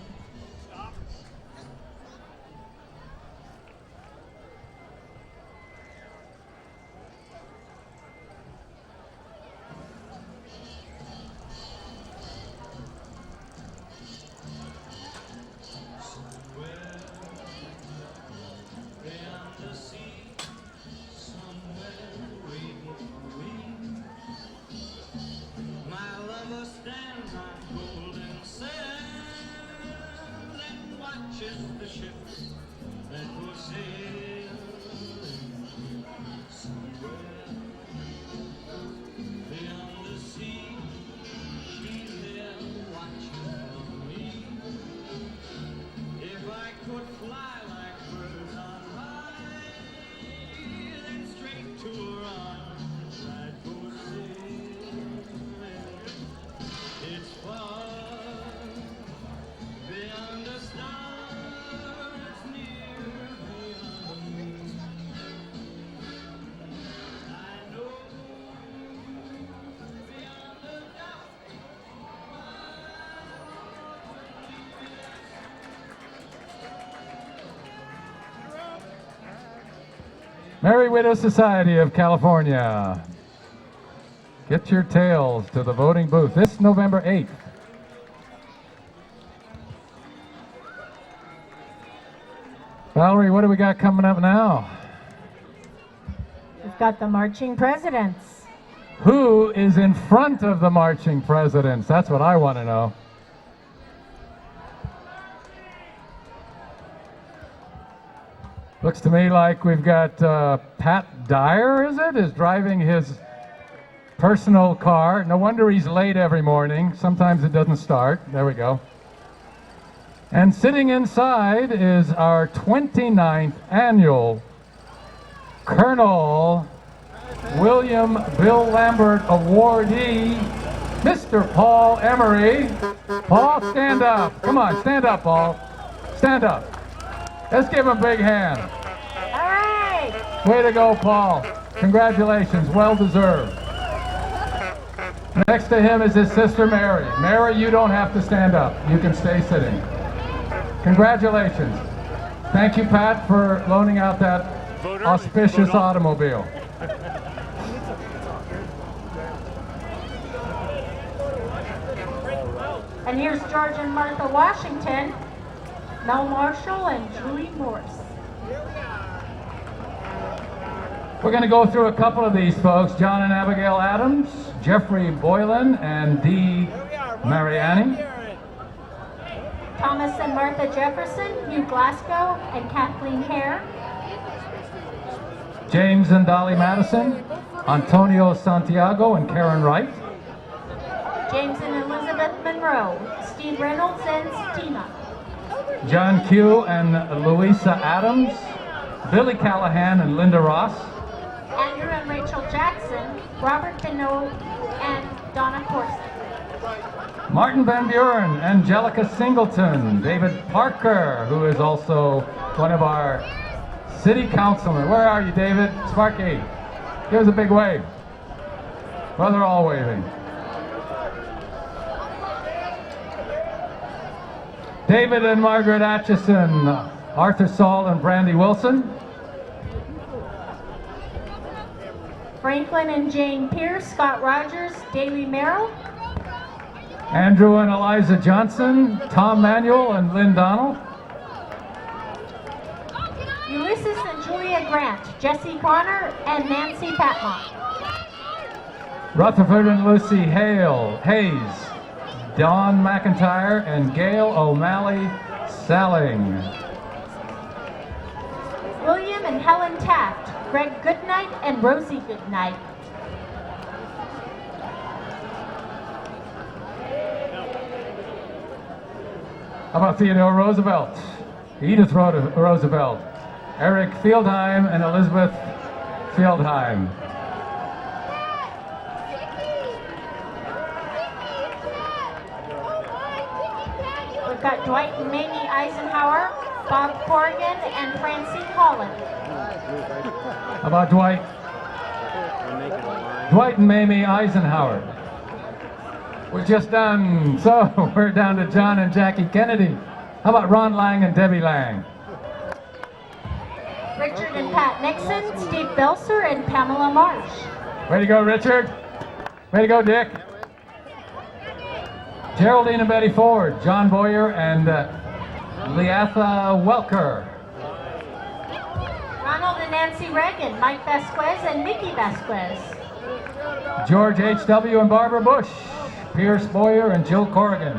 Merry Widow Society of California. Get your tails to the voting booth this November 8th. Valerie, what do we got coming up now? We've got the marching presidents. Who is in front of the marching presidents? That's what I want to know. Looks to me like we've got Pat Dyer, is driving his personal car. No wonder he's late every morning. Sometimes it doesn't start. There we go. And sitting inside is our 29th annual Colonel William Bill Lambert awardee, Mr. Paul Emery. Paul, stand up. Come on, stand up, Paul. Stand up. Let's give him a big hand. All right. Way to go, Paul. Congratulations, well deserved. Next to him is his sister, Mary. Mary, you don't have to stand up. You can stay sitting. Congratulations. Thank you, Pat, for loaning out that auspicious automobile. And here's George and Martha Washington, Mel Marshall, and Julie Morse. We're going to go through a couple of these folks. John and Abigail Adams, Jeffrey Boylan, and Dee Mariani. Thomas and Martha Jefferson, Hugh Glasgow, and Kathleen Hare. James and Dolly Madison, Antonio Santiago and Karen Wright. James and Elizabeth Monroe, Steve Reynolds, and Stina. John Q and Louisa Adams, Billy Callahan and Linda Ross. Andrew and Rachel Jackson, Robert Pinot, and Donna Corson. Martin Van Buren, Angelica Singleton, David Parker, who is also one of our city councilmen. Where are you, David? Sparky, give us a big wave. Well, they're all waving. David and Margaret Atchison, Arthur Saul and Brandy Wilson. Franklin and Jane Pierce, Scott Rogers, Daley Merrill. Andrew and Eliza Johnson, Tom Manuel and Lynn Donnell. Ulysses and Julia Grant, Jesse Connor, and Nancy Patmont. Rutherford and Lucy Hayes, Dawn McIntyre and Gail O'Malley Salling. William and Helen Taft, Greg Goodnight, and Rosie Goodnight. How about Theodore Roosevelt, Edith Roosevelt, Eric Fieldheim and Elizabeth Fieldheim. We've got Dwight and Mamie Eisenhower, Bob Corrigan, and Francine Holland. How about Dwight? Dwight and Mamie Eisenhower. We're just done. So we're down to John and Jackie Kennedy. How about Ron Lang and Debbie Lang? Richard and Pat Nixon, Steve Belser, and Pamela Marsh. Way to go, Richard. Way to go, Dick. Geraldine and Betty Ford, John Boyer and Leatha Welker. Ronald and Nancy Reagan, Mike Vasquez, and Mickey Vasquez. George H.W. and Barbara Bush, Pierce Boyer and Jill Corrigan.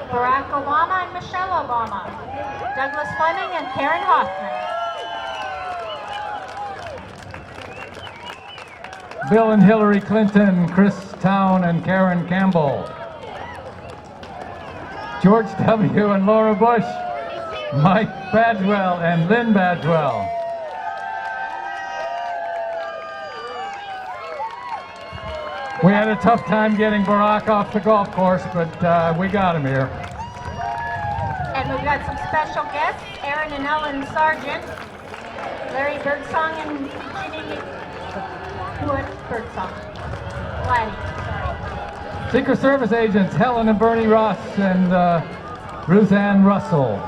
Barack Obama and Michelle Obama. Douglas Fleming and Karen Hoffman. Bill and Hillary Clinton, Chris Town and Karen Campbell. George W. and Laura Bush, Mike Badwell and Lynn Badwell. We had a tough time getting Barack off the golf course, but we got him here. And we've got some special guests, Aaron and Ellen Sargent, Larry Birdsong and Ginny Wood Birdsong. Gladys, sorry. Secret Service agents Helen and Bernie Ross and Ruth Ann Russell.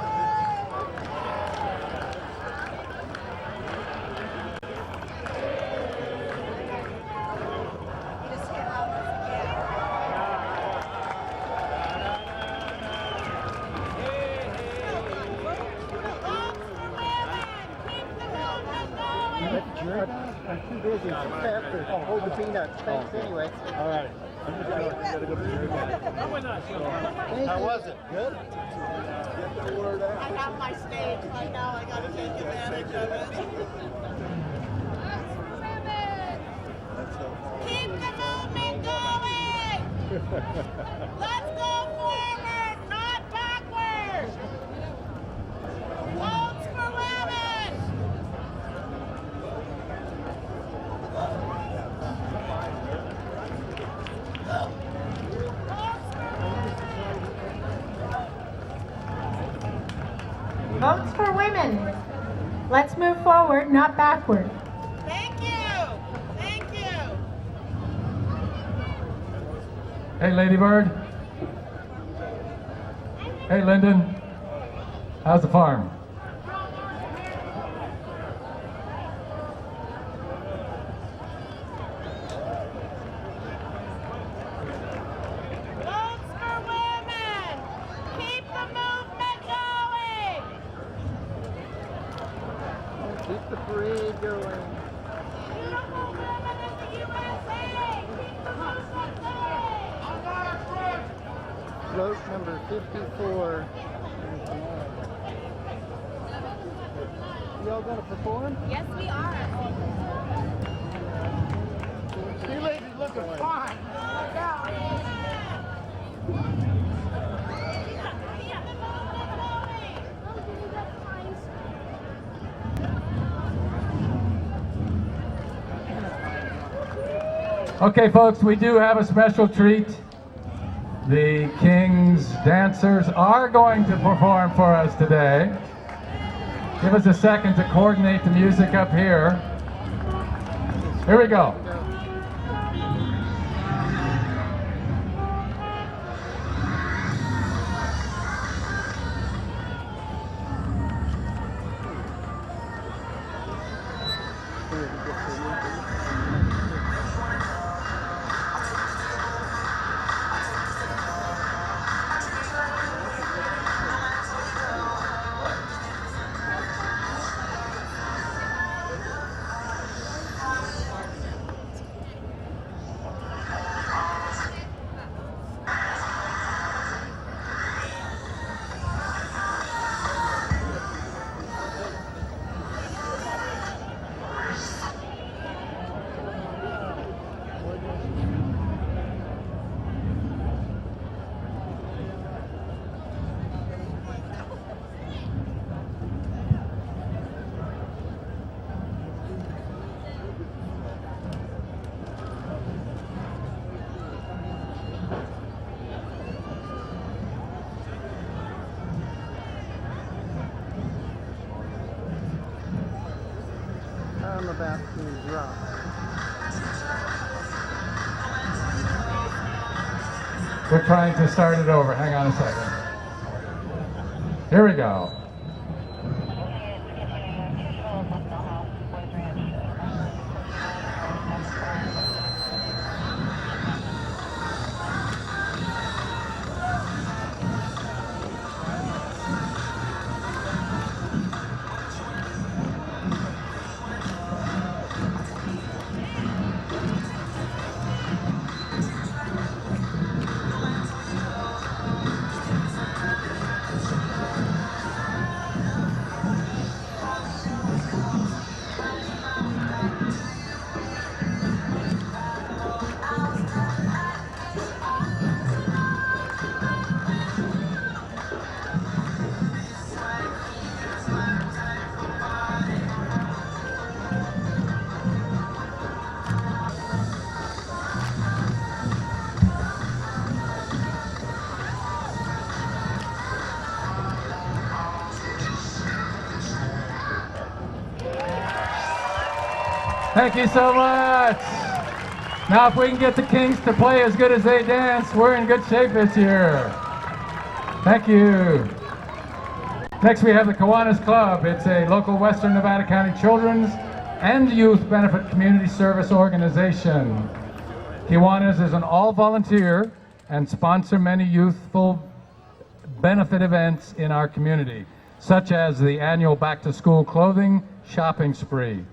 I'm too busy to prep or hold the peanuts. Thanks anyway. All right. How was it? Good? I have my stage. I know I got to take advantage of it. Keep the movement going! Let's go forward, not backwards! Votes for women! Votes for women. Let's move forward, not backward. Thank you! Thank you! Hey, Lady Bird. Hey, Lyndon. How's the farm? Votes for women! Keep the movement going! Keep the parade going. Beautiful women of the USA! Keep the movement going! Float number 54. Y'all gonna perform? Yes, we are. You ladies looking fine. Look out. Okay, folks, we do have a special treat. The King's dancers are going to perform for us today. Give us a second to coordinate the music up here. Here we go. We're trying to start it over. Hang on a second. Here we go. Thank you so much. Now, if we can get the Kings to play as good as they dance, we're in good shape this year. Thank you. Next, we have the Kiwanis Club. It's a local Western Nevada County children's and youth benefit community service organization. Kiwanis is an all-volunteer and sponsor many youthful benefit events in our community, such as the annual back-to-school clothing shopping spree,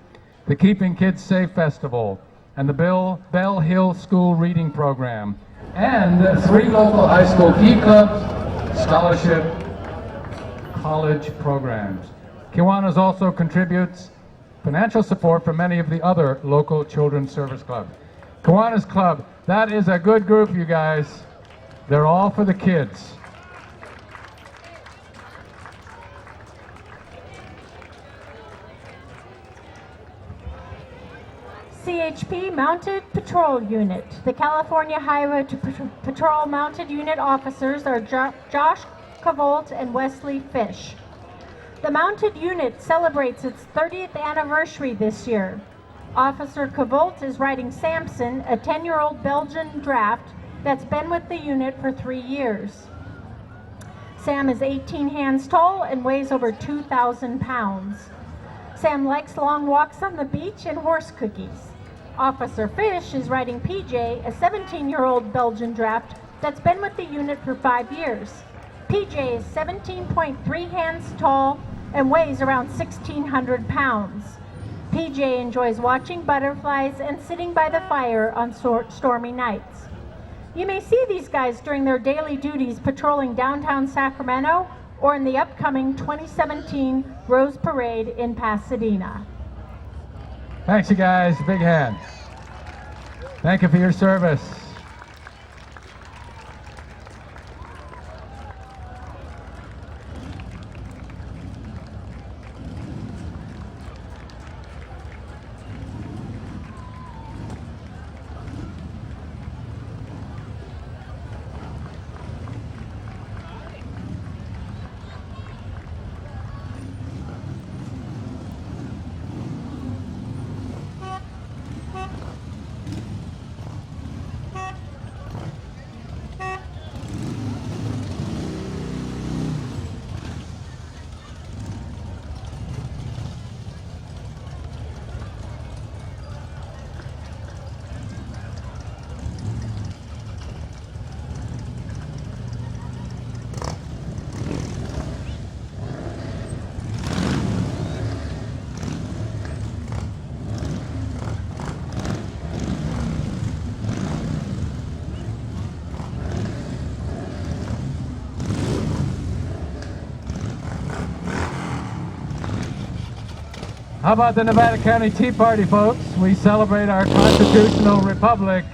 the Keeping Kids Safe Festival, and the Bell Hill School Reading Program, and 3 local high school key clubs, scholarship, college programs. Kiwanis also contributes financial support for many of the other local children's service clubs. Kiwanis Club, that is a good group, you guys. They're all for the kids. CHP Mounted Patrol Unit. The California Highway Patrol Mounted Unit officers are Josh Cavolt and Wesley Fish. The mounted unit celebrates its 30th anniversary this year. Officer Cavolt is riding Samson, a 10-year-old Belgian draft that's been with the unit for 3 years. Sam is 18 hands tall and weighs over 2,000 pounds. Sam likes long walks on the beach and horse cookies. Officer Fish is riding PJ, a 17-year-old Belgian draft that's been with the unit for 5 years. PJ is 17.3 hands tall and weighs around 1,600 pounds. PJ enjoys watching butterflies and sitting by the fire on stormy nights. You may see these guys during their daily duties patrolling downtown Sacramento or in the upcoming 2017 Rose Parade in Pasadena. Thanks, you guys. Big hand. Thank you for your service. How about the Nevada County Tea Party, folks? We celebrate our constitutional republic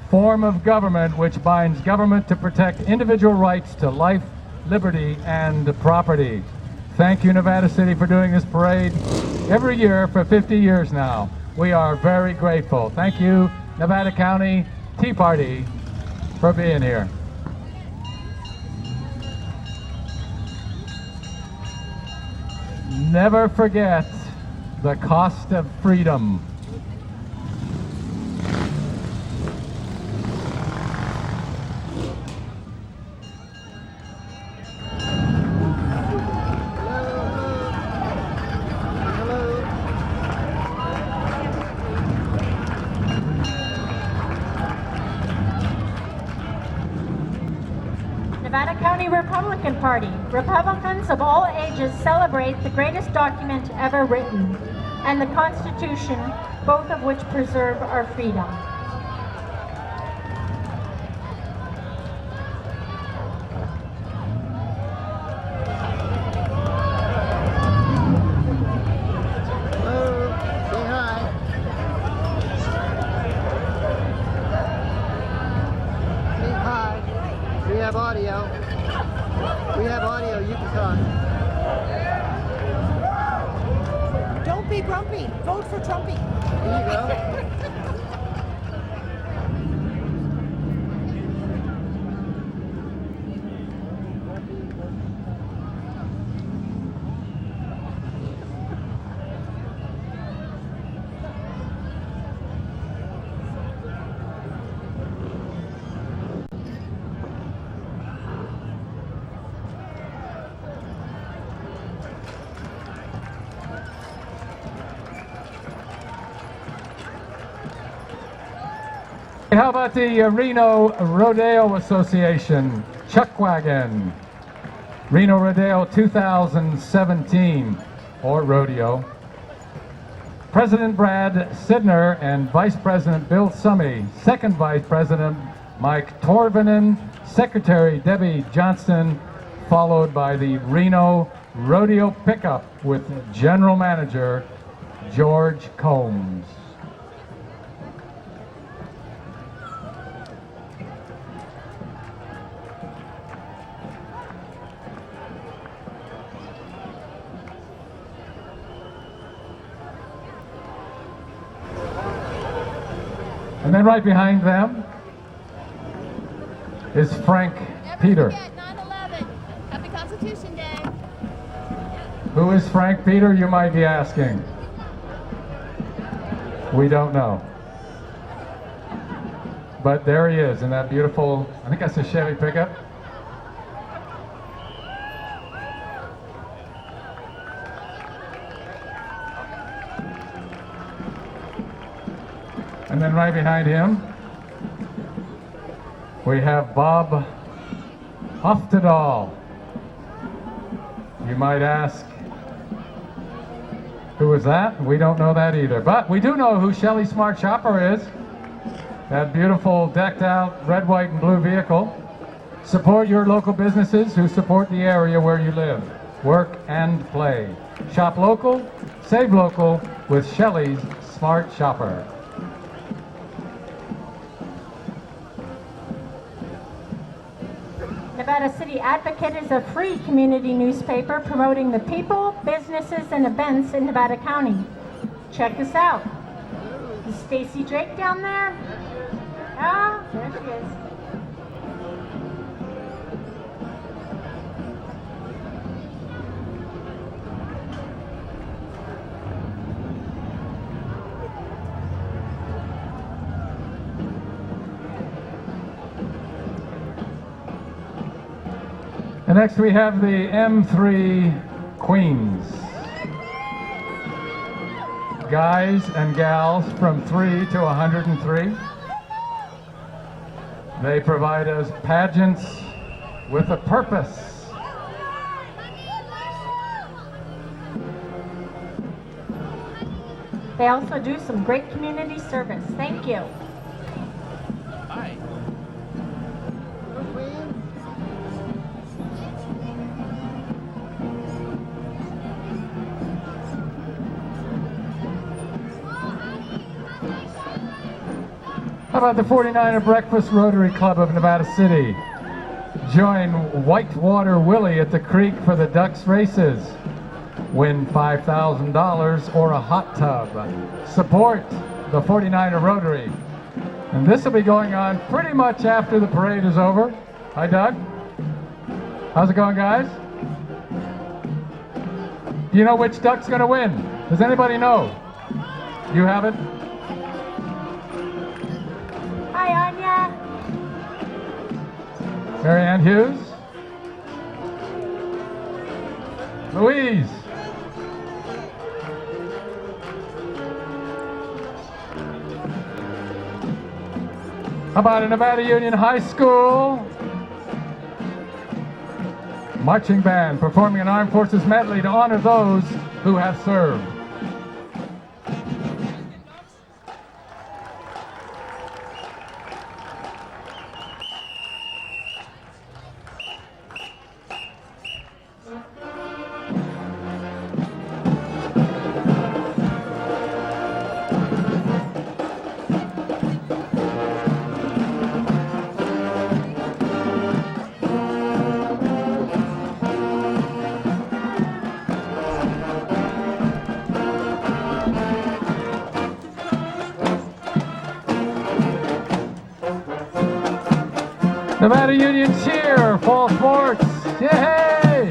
form of government, which binds government to protect individual rights to life, liberty, and property. Thank you, Nevada City, for doing this parade every year for 50 years now. We are very grateful. Thank you, Nevada County Tea Party, for being here. Never forget the cost of freedom. County Republican Party. Republicans of all ages celebrate the greatest document ever written and the Constitution, both of which preserve our freedom. Hello, say hi. Say hi. We have audio. We have audio, you can talk. Don't be grumpy. Vote for Trumpy. Here you go. How about the Reno Rodeo Association Chuck Wagon? Reno Rodeo 2017, or Rodeo. President Brad Sidner and Vice President Bill Summey, Second Vice President Mike Torvinen, Secretary Debbie Johnston, followed by the Reno Rodeo Pickup with General Manager George Combs. And then right behind them is Frank Peter. 9/11. Happy Constitution Day. Who is Frank Peter, you might be asking? We don't know. But there he is in that beautiful, I think that's a Chevy pickup. And then right behind him, we have Bob Hoftedal. You might ask, who is that? We don't know that either. But we do know who Shelley Smart Shopper is. That beautiful decked out red, white, and blue vehicle. Support your local businesses who support the area where you live, work, and play. Shop local, save local with Shelley's Smart Shopper. Nevada City Advocate is a free community newspaper promoting the people, businesses, and events in Nevada County. Check us out. Is Stacy Drake down there? Ah, there she is. And next we have the M3 Queens. Guys and gals from 3 to 103. They provide us pageants with a purpose. They also do some great community service. Thank you. Hi. How about the 49er Breakfast Rotary Club of Nevada City? Join Whitewater Willie at the creek for the Ducks races. Win $5,000 or a hot tub. Support the 49er Rotary. And this will be going on pretty much after the parade is over. Hi, Doug. How's it going, guys? Do you know which duck's going to win? Does anybody know? You have it? Hi, Anya. Mary Ann Hughes. Louise. How about a Nevada Union High School? Marching Band performing an Armed Forces medley to honor those who have served. Nevada Union cheer, fall sports, yay!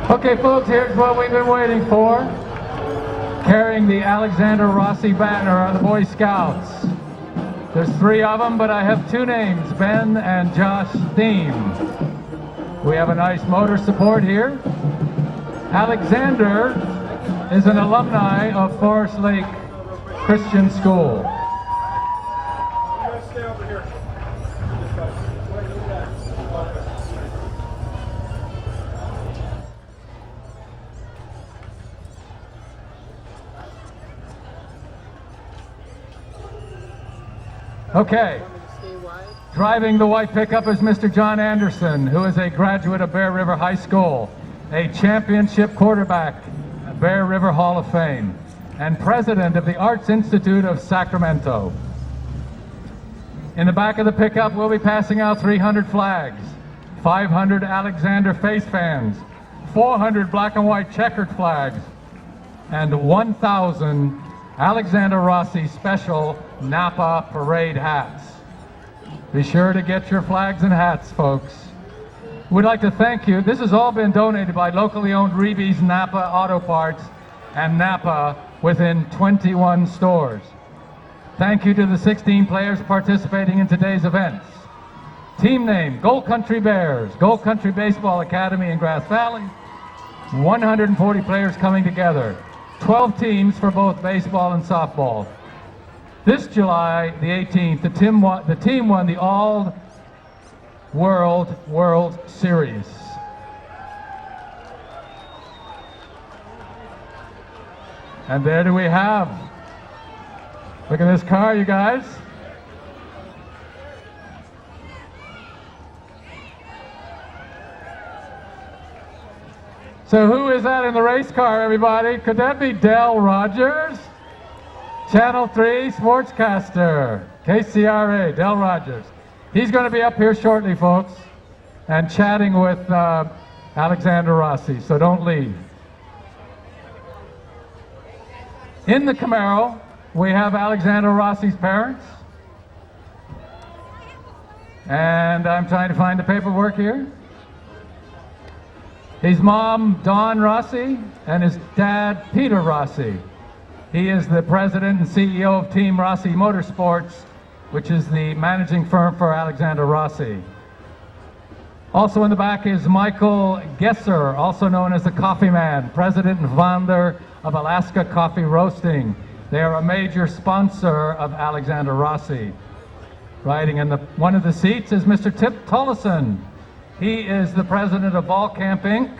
Okay, folks, here's what we've been waiting for. Carrying the Alexander Rossi banner are the Boy Scouts. There's 3 of them, but I have 2 names, Ben and Josh Thiem. We have a nice motor support here. Alexander is an alumni of Forest Lake Christian School. Okay. Driving the white pickup is Mr. John Anderson, who is a graduate of Bear River High School, a championship quarterback at Bear River Hall of Fame, and president of the Arts Institute of Sacramento. In the back of the pickup, we'll be passing out 300 flags, 500 Alexander face fans, 400 black and white checkered flags, and 1,000 Alexander Rossi special Napa parade hats. Be sure to get your flags and hats, folks. We'd like to thank you. This has all been donated by locally owned Reeby's Napa Auto Parts and Napa within 21 stores. Thank you to the 16 players participating in today's events. Team name, Gold Country Bears, Gold Country Baseball Academy in Grass Valley. 140 players coming together. 12 teams for both baseball and softball. This July the 18th, the team won the All-World World Series. And there do we have. Look at this car, you guys. So who is that in the race car, everybody? Could that be Dell Rogers? Channel 3 sportscaster, KCRA, Dell Rogers. He's going to be up here shortly, folks, and chatting with Alexander Rossi, so don't leave. In the Camaro, we have Alexander Rossi's parents. And I'm trying to find the paperwork here. His mom, Dawn Rossi, and his dad, Peter Rossi. He is the president and CEO of Team Rossi Motorsports, which is the managing firm for Alexander Rossi. Also in the back is Michael Gesser, also known as the Coffee Man, president and founder of Alaska Coffee Roasting. They are a major sponsor of Alexander Rossi. Riding in one of the seats is Mr. Tip Tullison. He is the president of Ball Camp Inc.,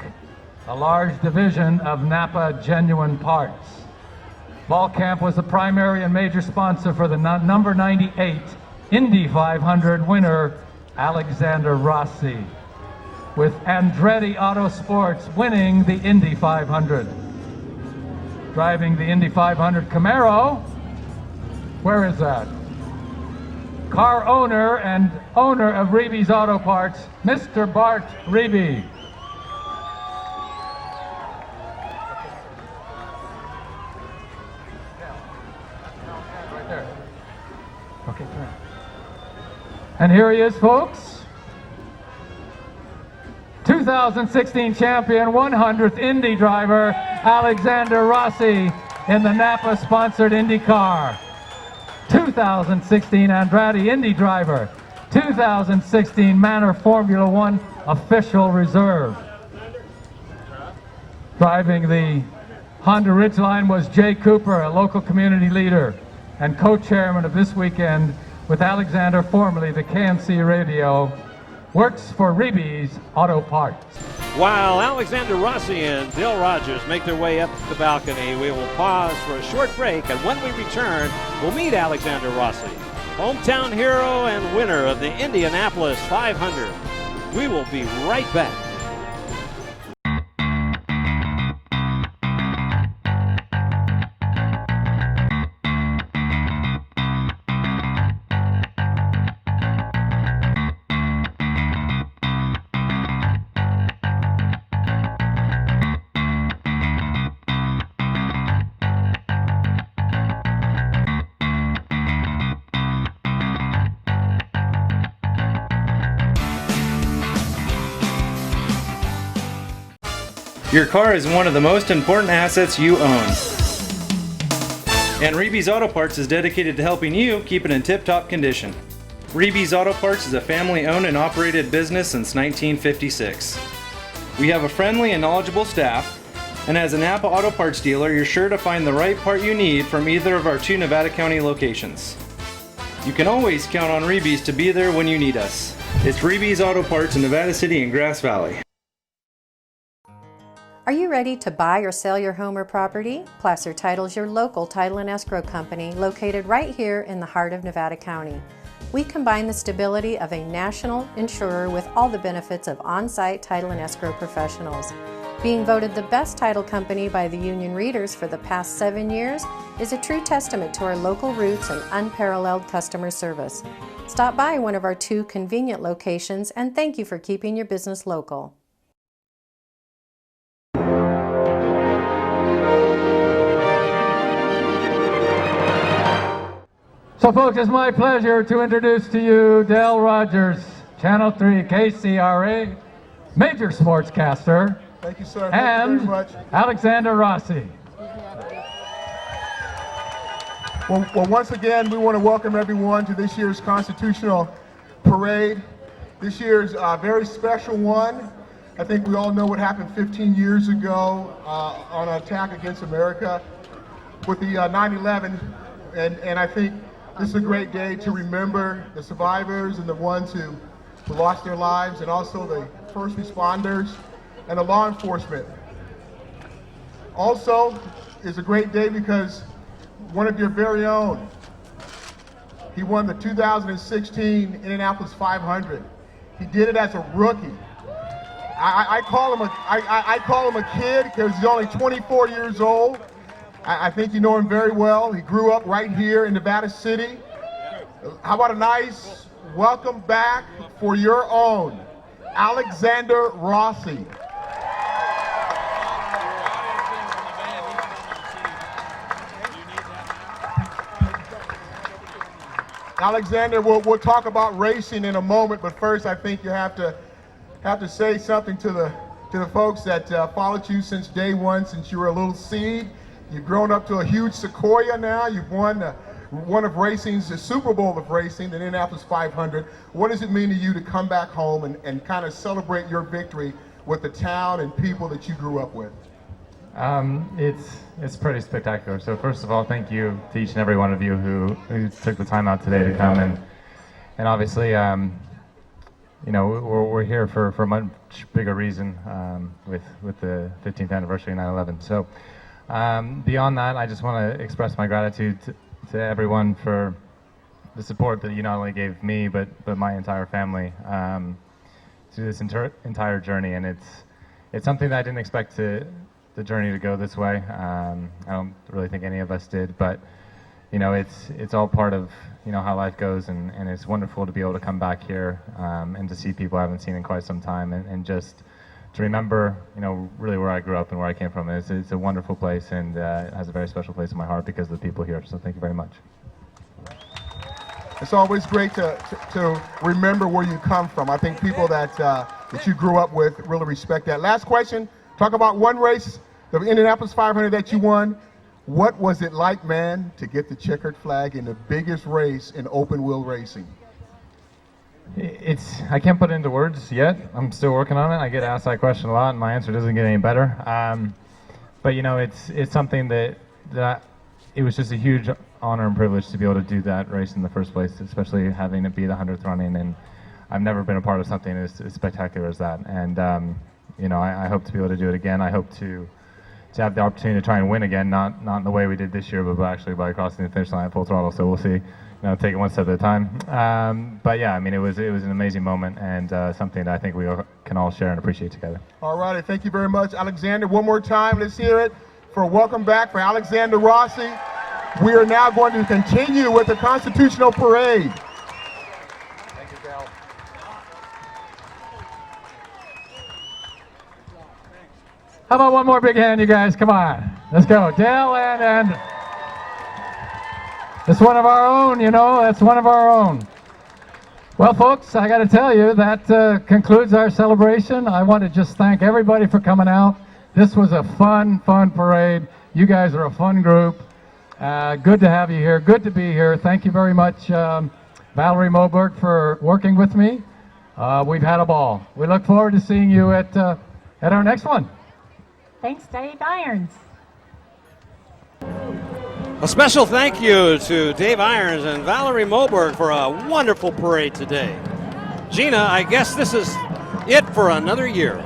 a large division of Napa Genuine Parts. Ball Camp was the primary and major sponsor for the number 98 Indy 500 winner, Alexander Rossi, with Andretti Autosports winning the Indy 500. Driving the Indy 500 Camaro, where is that? Car owner and owner of Reeby's Auto Parts, Mr. Bart Reeby. Right there. Okay, turn. And here he is, folks. 2016 champion, 100th Indy driver, Alexander Rossi in the Napa-sponsored IndyCar. 2016 Andretti Indy driver. 2016 Manor Formula One official reserve. Driving the Honda Ridgeline was Jay Cooper, a local community leader and co-chairman of this weekend with Alexander, formerly the KNC Radio, works for Reeby's Auto Parts. While Alexander Rossi and Dale Rogers make their way up the balcony, we will pause for a short break, and when we return, we'll meet Alexander Rossi, hometown hero and winner of the Indianapolis 500. We will be right back. Your car is one of the most important assets you own. And Reeby's Auto Parts is dedicated to helping you keep it in tip-top condition. Reeby's Auto Parts is a family-owned and operated business since 1956. We have a friendly and knowledgeable staff, and as a Napa Auto Parts dealer, you're sure to find the right part you need from either of our 2 Nevada County locations. You can always count on Reeby's to be there when you need us. It's Reeby's Auto Parts in Nevada City and Grass Valley. Are you ready to buy or sell your home or property? Placer Title is your local title and escrow company located right here in the heart of Nevada County. We combine the stability of a national insurer with all the benefits of on-site title and escrow professionals. Being voted the best title company by the union readers for the past 7 years is a true testament to our local roots and unparalleled customer service. Stop by one of our 2 convenient locations, and thank you for keeping your business local. So folks, it's my pleasure to introduce to you Dale Rogers, Channel 3 KCRA, major sportscaster. Thank you, sir. And Thank you very much. Alexander Rossi. Well, once again, we want to welcome everyone to this year's Constitutional Parade. This year's a very special one. I think we all know what happened 15 years ago on an attack against America with the 9/11, and I think this is a great day to remember the survivors and the ones who lost their lives, and also the first responders and the law enforcement. Also, it's a great day because one of your very own, he won the 2016 Indianapolis 500. He did it as a rookie. I call him a kid because he's only 24 years old. I think you know him very well. He grew up right here in Nevada City. How about a nice welcome back for your own, Alexander Rossi. Alexander, we'll talk about racing in a moment, but first I think you have to say something to the folks that followed you since day one, since you were a little seed. You've grown up to a huge sequoia now. You've won one of racing's, the Super Bowl of racing, the Indianapolis 500. What does it mean to you to come back home and kind of celebrate your victory with the town and people that you grew up with? It's pretty spectacular. So first of all, thank you to each and every one of you who took the time out today to come, and obviously, you know, we're here for a much bigger reason with the 15th anniversary of 9/11. So beyond that, I just want to express my gratitude to everyone for the support that you not only gave me but my entire family through this entire journey, and it's something that I didn't expect the journey to go this way. I don't really think any of us did, but you know, it's all part of, you know, how life goes, and it's wonderful to be able to come back here and to see people I haven't seen in quite some time, and just to remember, you know, really where I grew up and where I came from. It's a wonderful place, and it has a very special place in my heart because of the people here. So thank you very much. It's always great to remember where you come from. I think people that that you grew up with. Really respect that. Last question, talk about one race, the Indianapolis 500 that you won. What was it like, man, to get the checkered flag in the biggest race in open wheel racing? I can't put it into words yet. I'm still working on it. I get asked that question a lot, and my answer doesn't get any better. But you know, it's something that it was just a huge honor and privilege to be able to do that race in the first place, especially having it be the 100th running. And I've never been a part of something as spectacular as that. And you know, I hope to be able to do it again. I hope to have the opportunity to try and win again, not in the way we did this year, but actually by crossing the finish line at full throttle. So we'll see. You know, take it one step at a time. But yeah, I mean, it was an amazing moment, and something that I think we can all share and appreciate together. All righty, thank you very much, Alexander. One more time, let's hear it for a welcome back for Alexander Rossi. We are now going to continue with the Constitutional Parade. Thank you, Dale. How about one more big hand, you guys? Come on, let's go. Dale and it's one of our own, you know, that's one of our own. Well, folks, I got to tell you, that concludes our celebration. I want to just thank everybody for coming out. This was a fun parade. You guys are a fun group. Good to have you here. Good to be here. Thank you very much, Valerie Moberg, for working with me. We've had a ball. We look forward to seeing you at our next one. Thanks, Dave Irons. A special thank you to Dave Irons and Valerie Moberg for a wonderful parade today. Gina, I guess this is it for another year.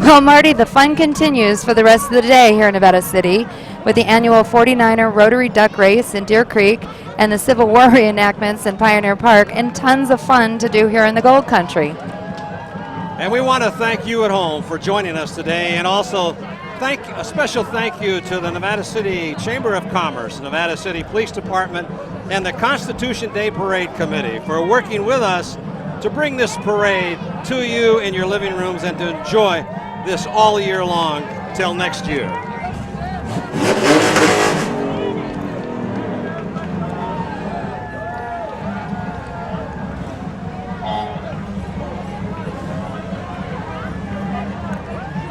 Well, Marty, the fun continues for the rest of the day here in Nevada City with the annual 49er Rotary Duck Race in Deer Creek and the Civil War reenactments in Pioneer Park, and tons of fun to do here in the Gold Country. And we want to thank you at home for joining us today, and also a special thank you to the Nevada City Chamber of Commerce, Nevada City Police Department, and the Constitution Day Parade Committee for working with us to bring this parade to you in your living rooms and to enjoy this all year long till next year.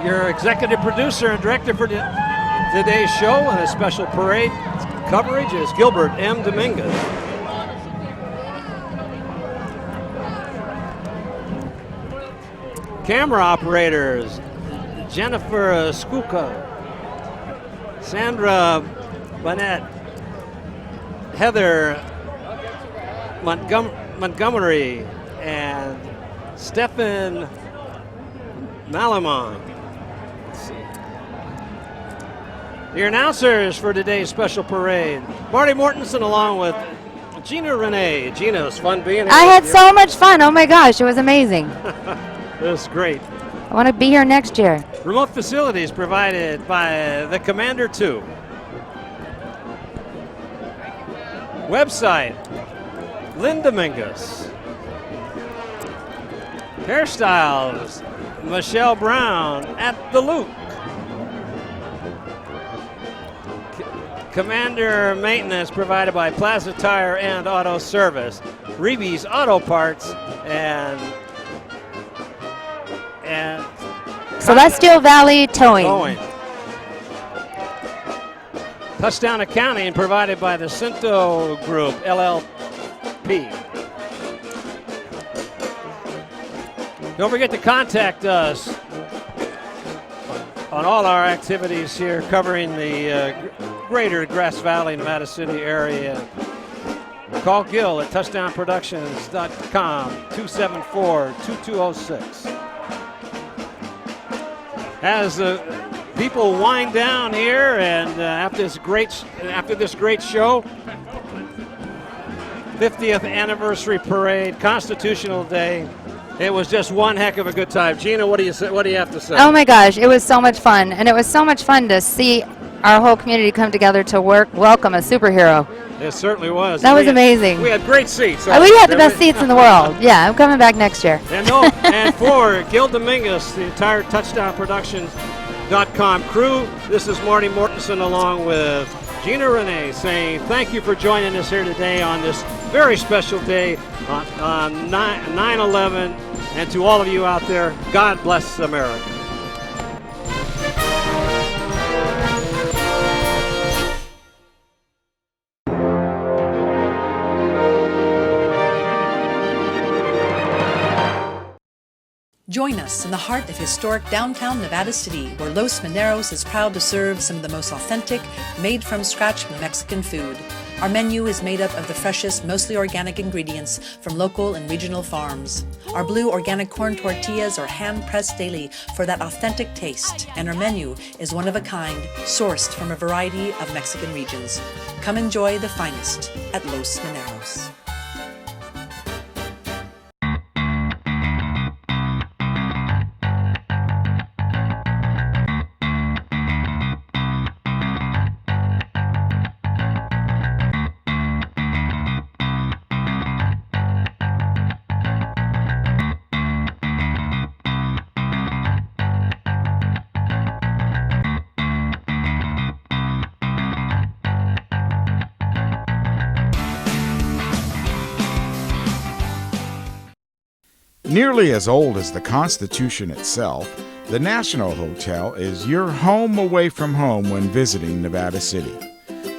Your executive producer and director for today's show and a special parade coverage is Gilbert M. Dominguez. Camera operators, Jennifer Skuka, Sandra Burnett, Heather Montgomery, and Stephen Malamon. Your announcers for today's special parade, Marty Mortensen along with Gina Renee. Gina, it was fun being here. I had so much fun. Oh my gosh, it was amazing. It was great. I want to be here next year. Remote facilities provided by the Commander 2. Website, Lynn Dominguez. Hairstyles, Michelle Brown at the Loop. Commander Maintenance provided by Plaza Tire and Auto Service. Reeby's Auto Parts and Celestial Valley Towing. Touchdown Accounting provided by the Cinto Group, LLP. Don't forget to contact us on all our activities here covering the greater Grass Valley, Nevada City area. Call Gil at touchdownproductions.com, 274-2206. As the people wind down here, and after this great show, 50th anniversary parade, Constitutional Day. It was just one heck of a good time. Gina, what do you have to say? Oh my gosh, it was so much fun, and it was so much fun to see our whole community come together to welcome a superhero. It certainly was. That was amazing. We had great seats. We had the best seats in the world. Yeah, I'm coming back next year. And for Gil Dominguez, the entire TouchdownProductions.com crew, this is Marty Mortensen along with Gina Renee saying thank you for joining us here today on this very special day on 9/11 And to all of you out there, God bless America. Join us in the heart of historic downtown Nevada City, where Los Mineros is proud to serve some of the most authentic, made-from-scratch Mexican food. Our menu is made up of the freshest, mostly organic ingredients from local and regional farms. Our blue organic corn tortillas are hand-pressed daily for that authentic taste, and our menu is one of a kind, sourced from a variety of Mexican regions. Come enjoy the finest at Los Mineros. Nearly as old as the Constitution itself, the National Hotel is your home away from home when visiting Nevada City.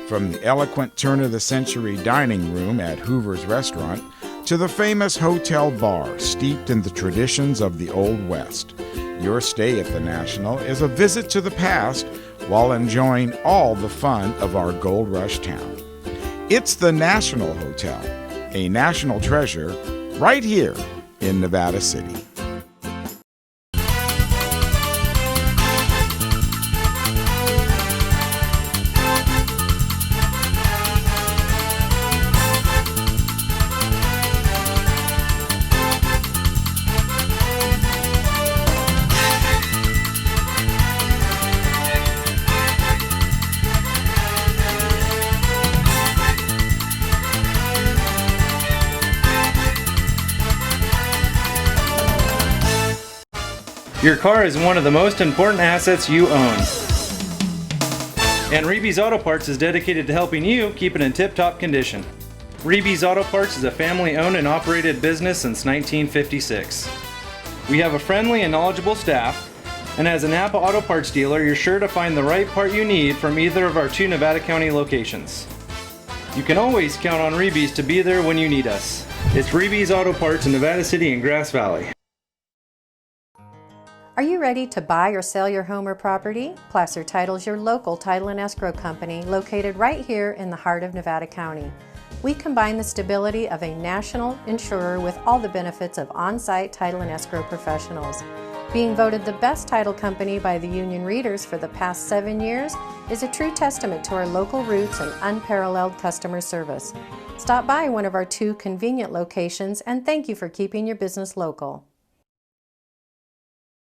From the eloquent turn-of-the-century dining room at Hoover's Restaurant to the famous hotel bar steeped in the traditions of the Old West, your stay at the National is a visit to the past while enjoying all the fun of our Gold Rush town. It's the National Hotel, a national treasure right here in Nevada City. Your car is one of the most important assets you own. And Reeby's Auto Parts is dedicated to helping you keep it in tip-top condition. Reeby's Auto Parts is a family-owned and operated business since 1956. We have a friendly and knowledgeable staff, and as a Napa Auto Parts dealer, you're sure to find the right part you need from either of our 2 Nevada County locations. You can always count on Reeby's to be there when you need us. It's Reeby's Auto Parts in Nevada City and Grass Valley. Are you ready to buy or sell your home or property? Placer Title is your local title and escrow company located right here in the heart of Nevada County. We combine the stability of a national insurer with all the benefits of on-site title and escrow professionals. Being voted the best title company by the union readers for the past 7 years is a true testament to our local roots and unparalleled customer service. Stop by one of our 2 convenient locations and thank you for keeping your business local.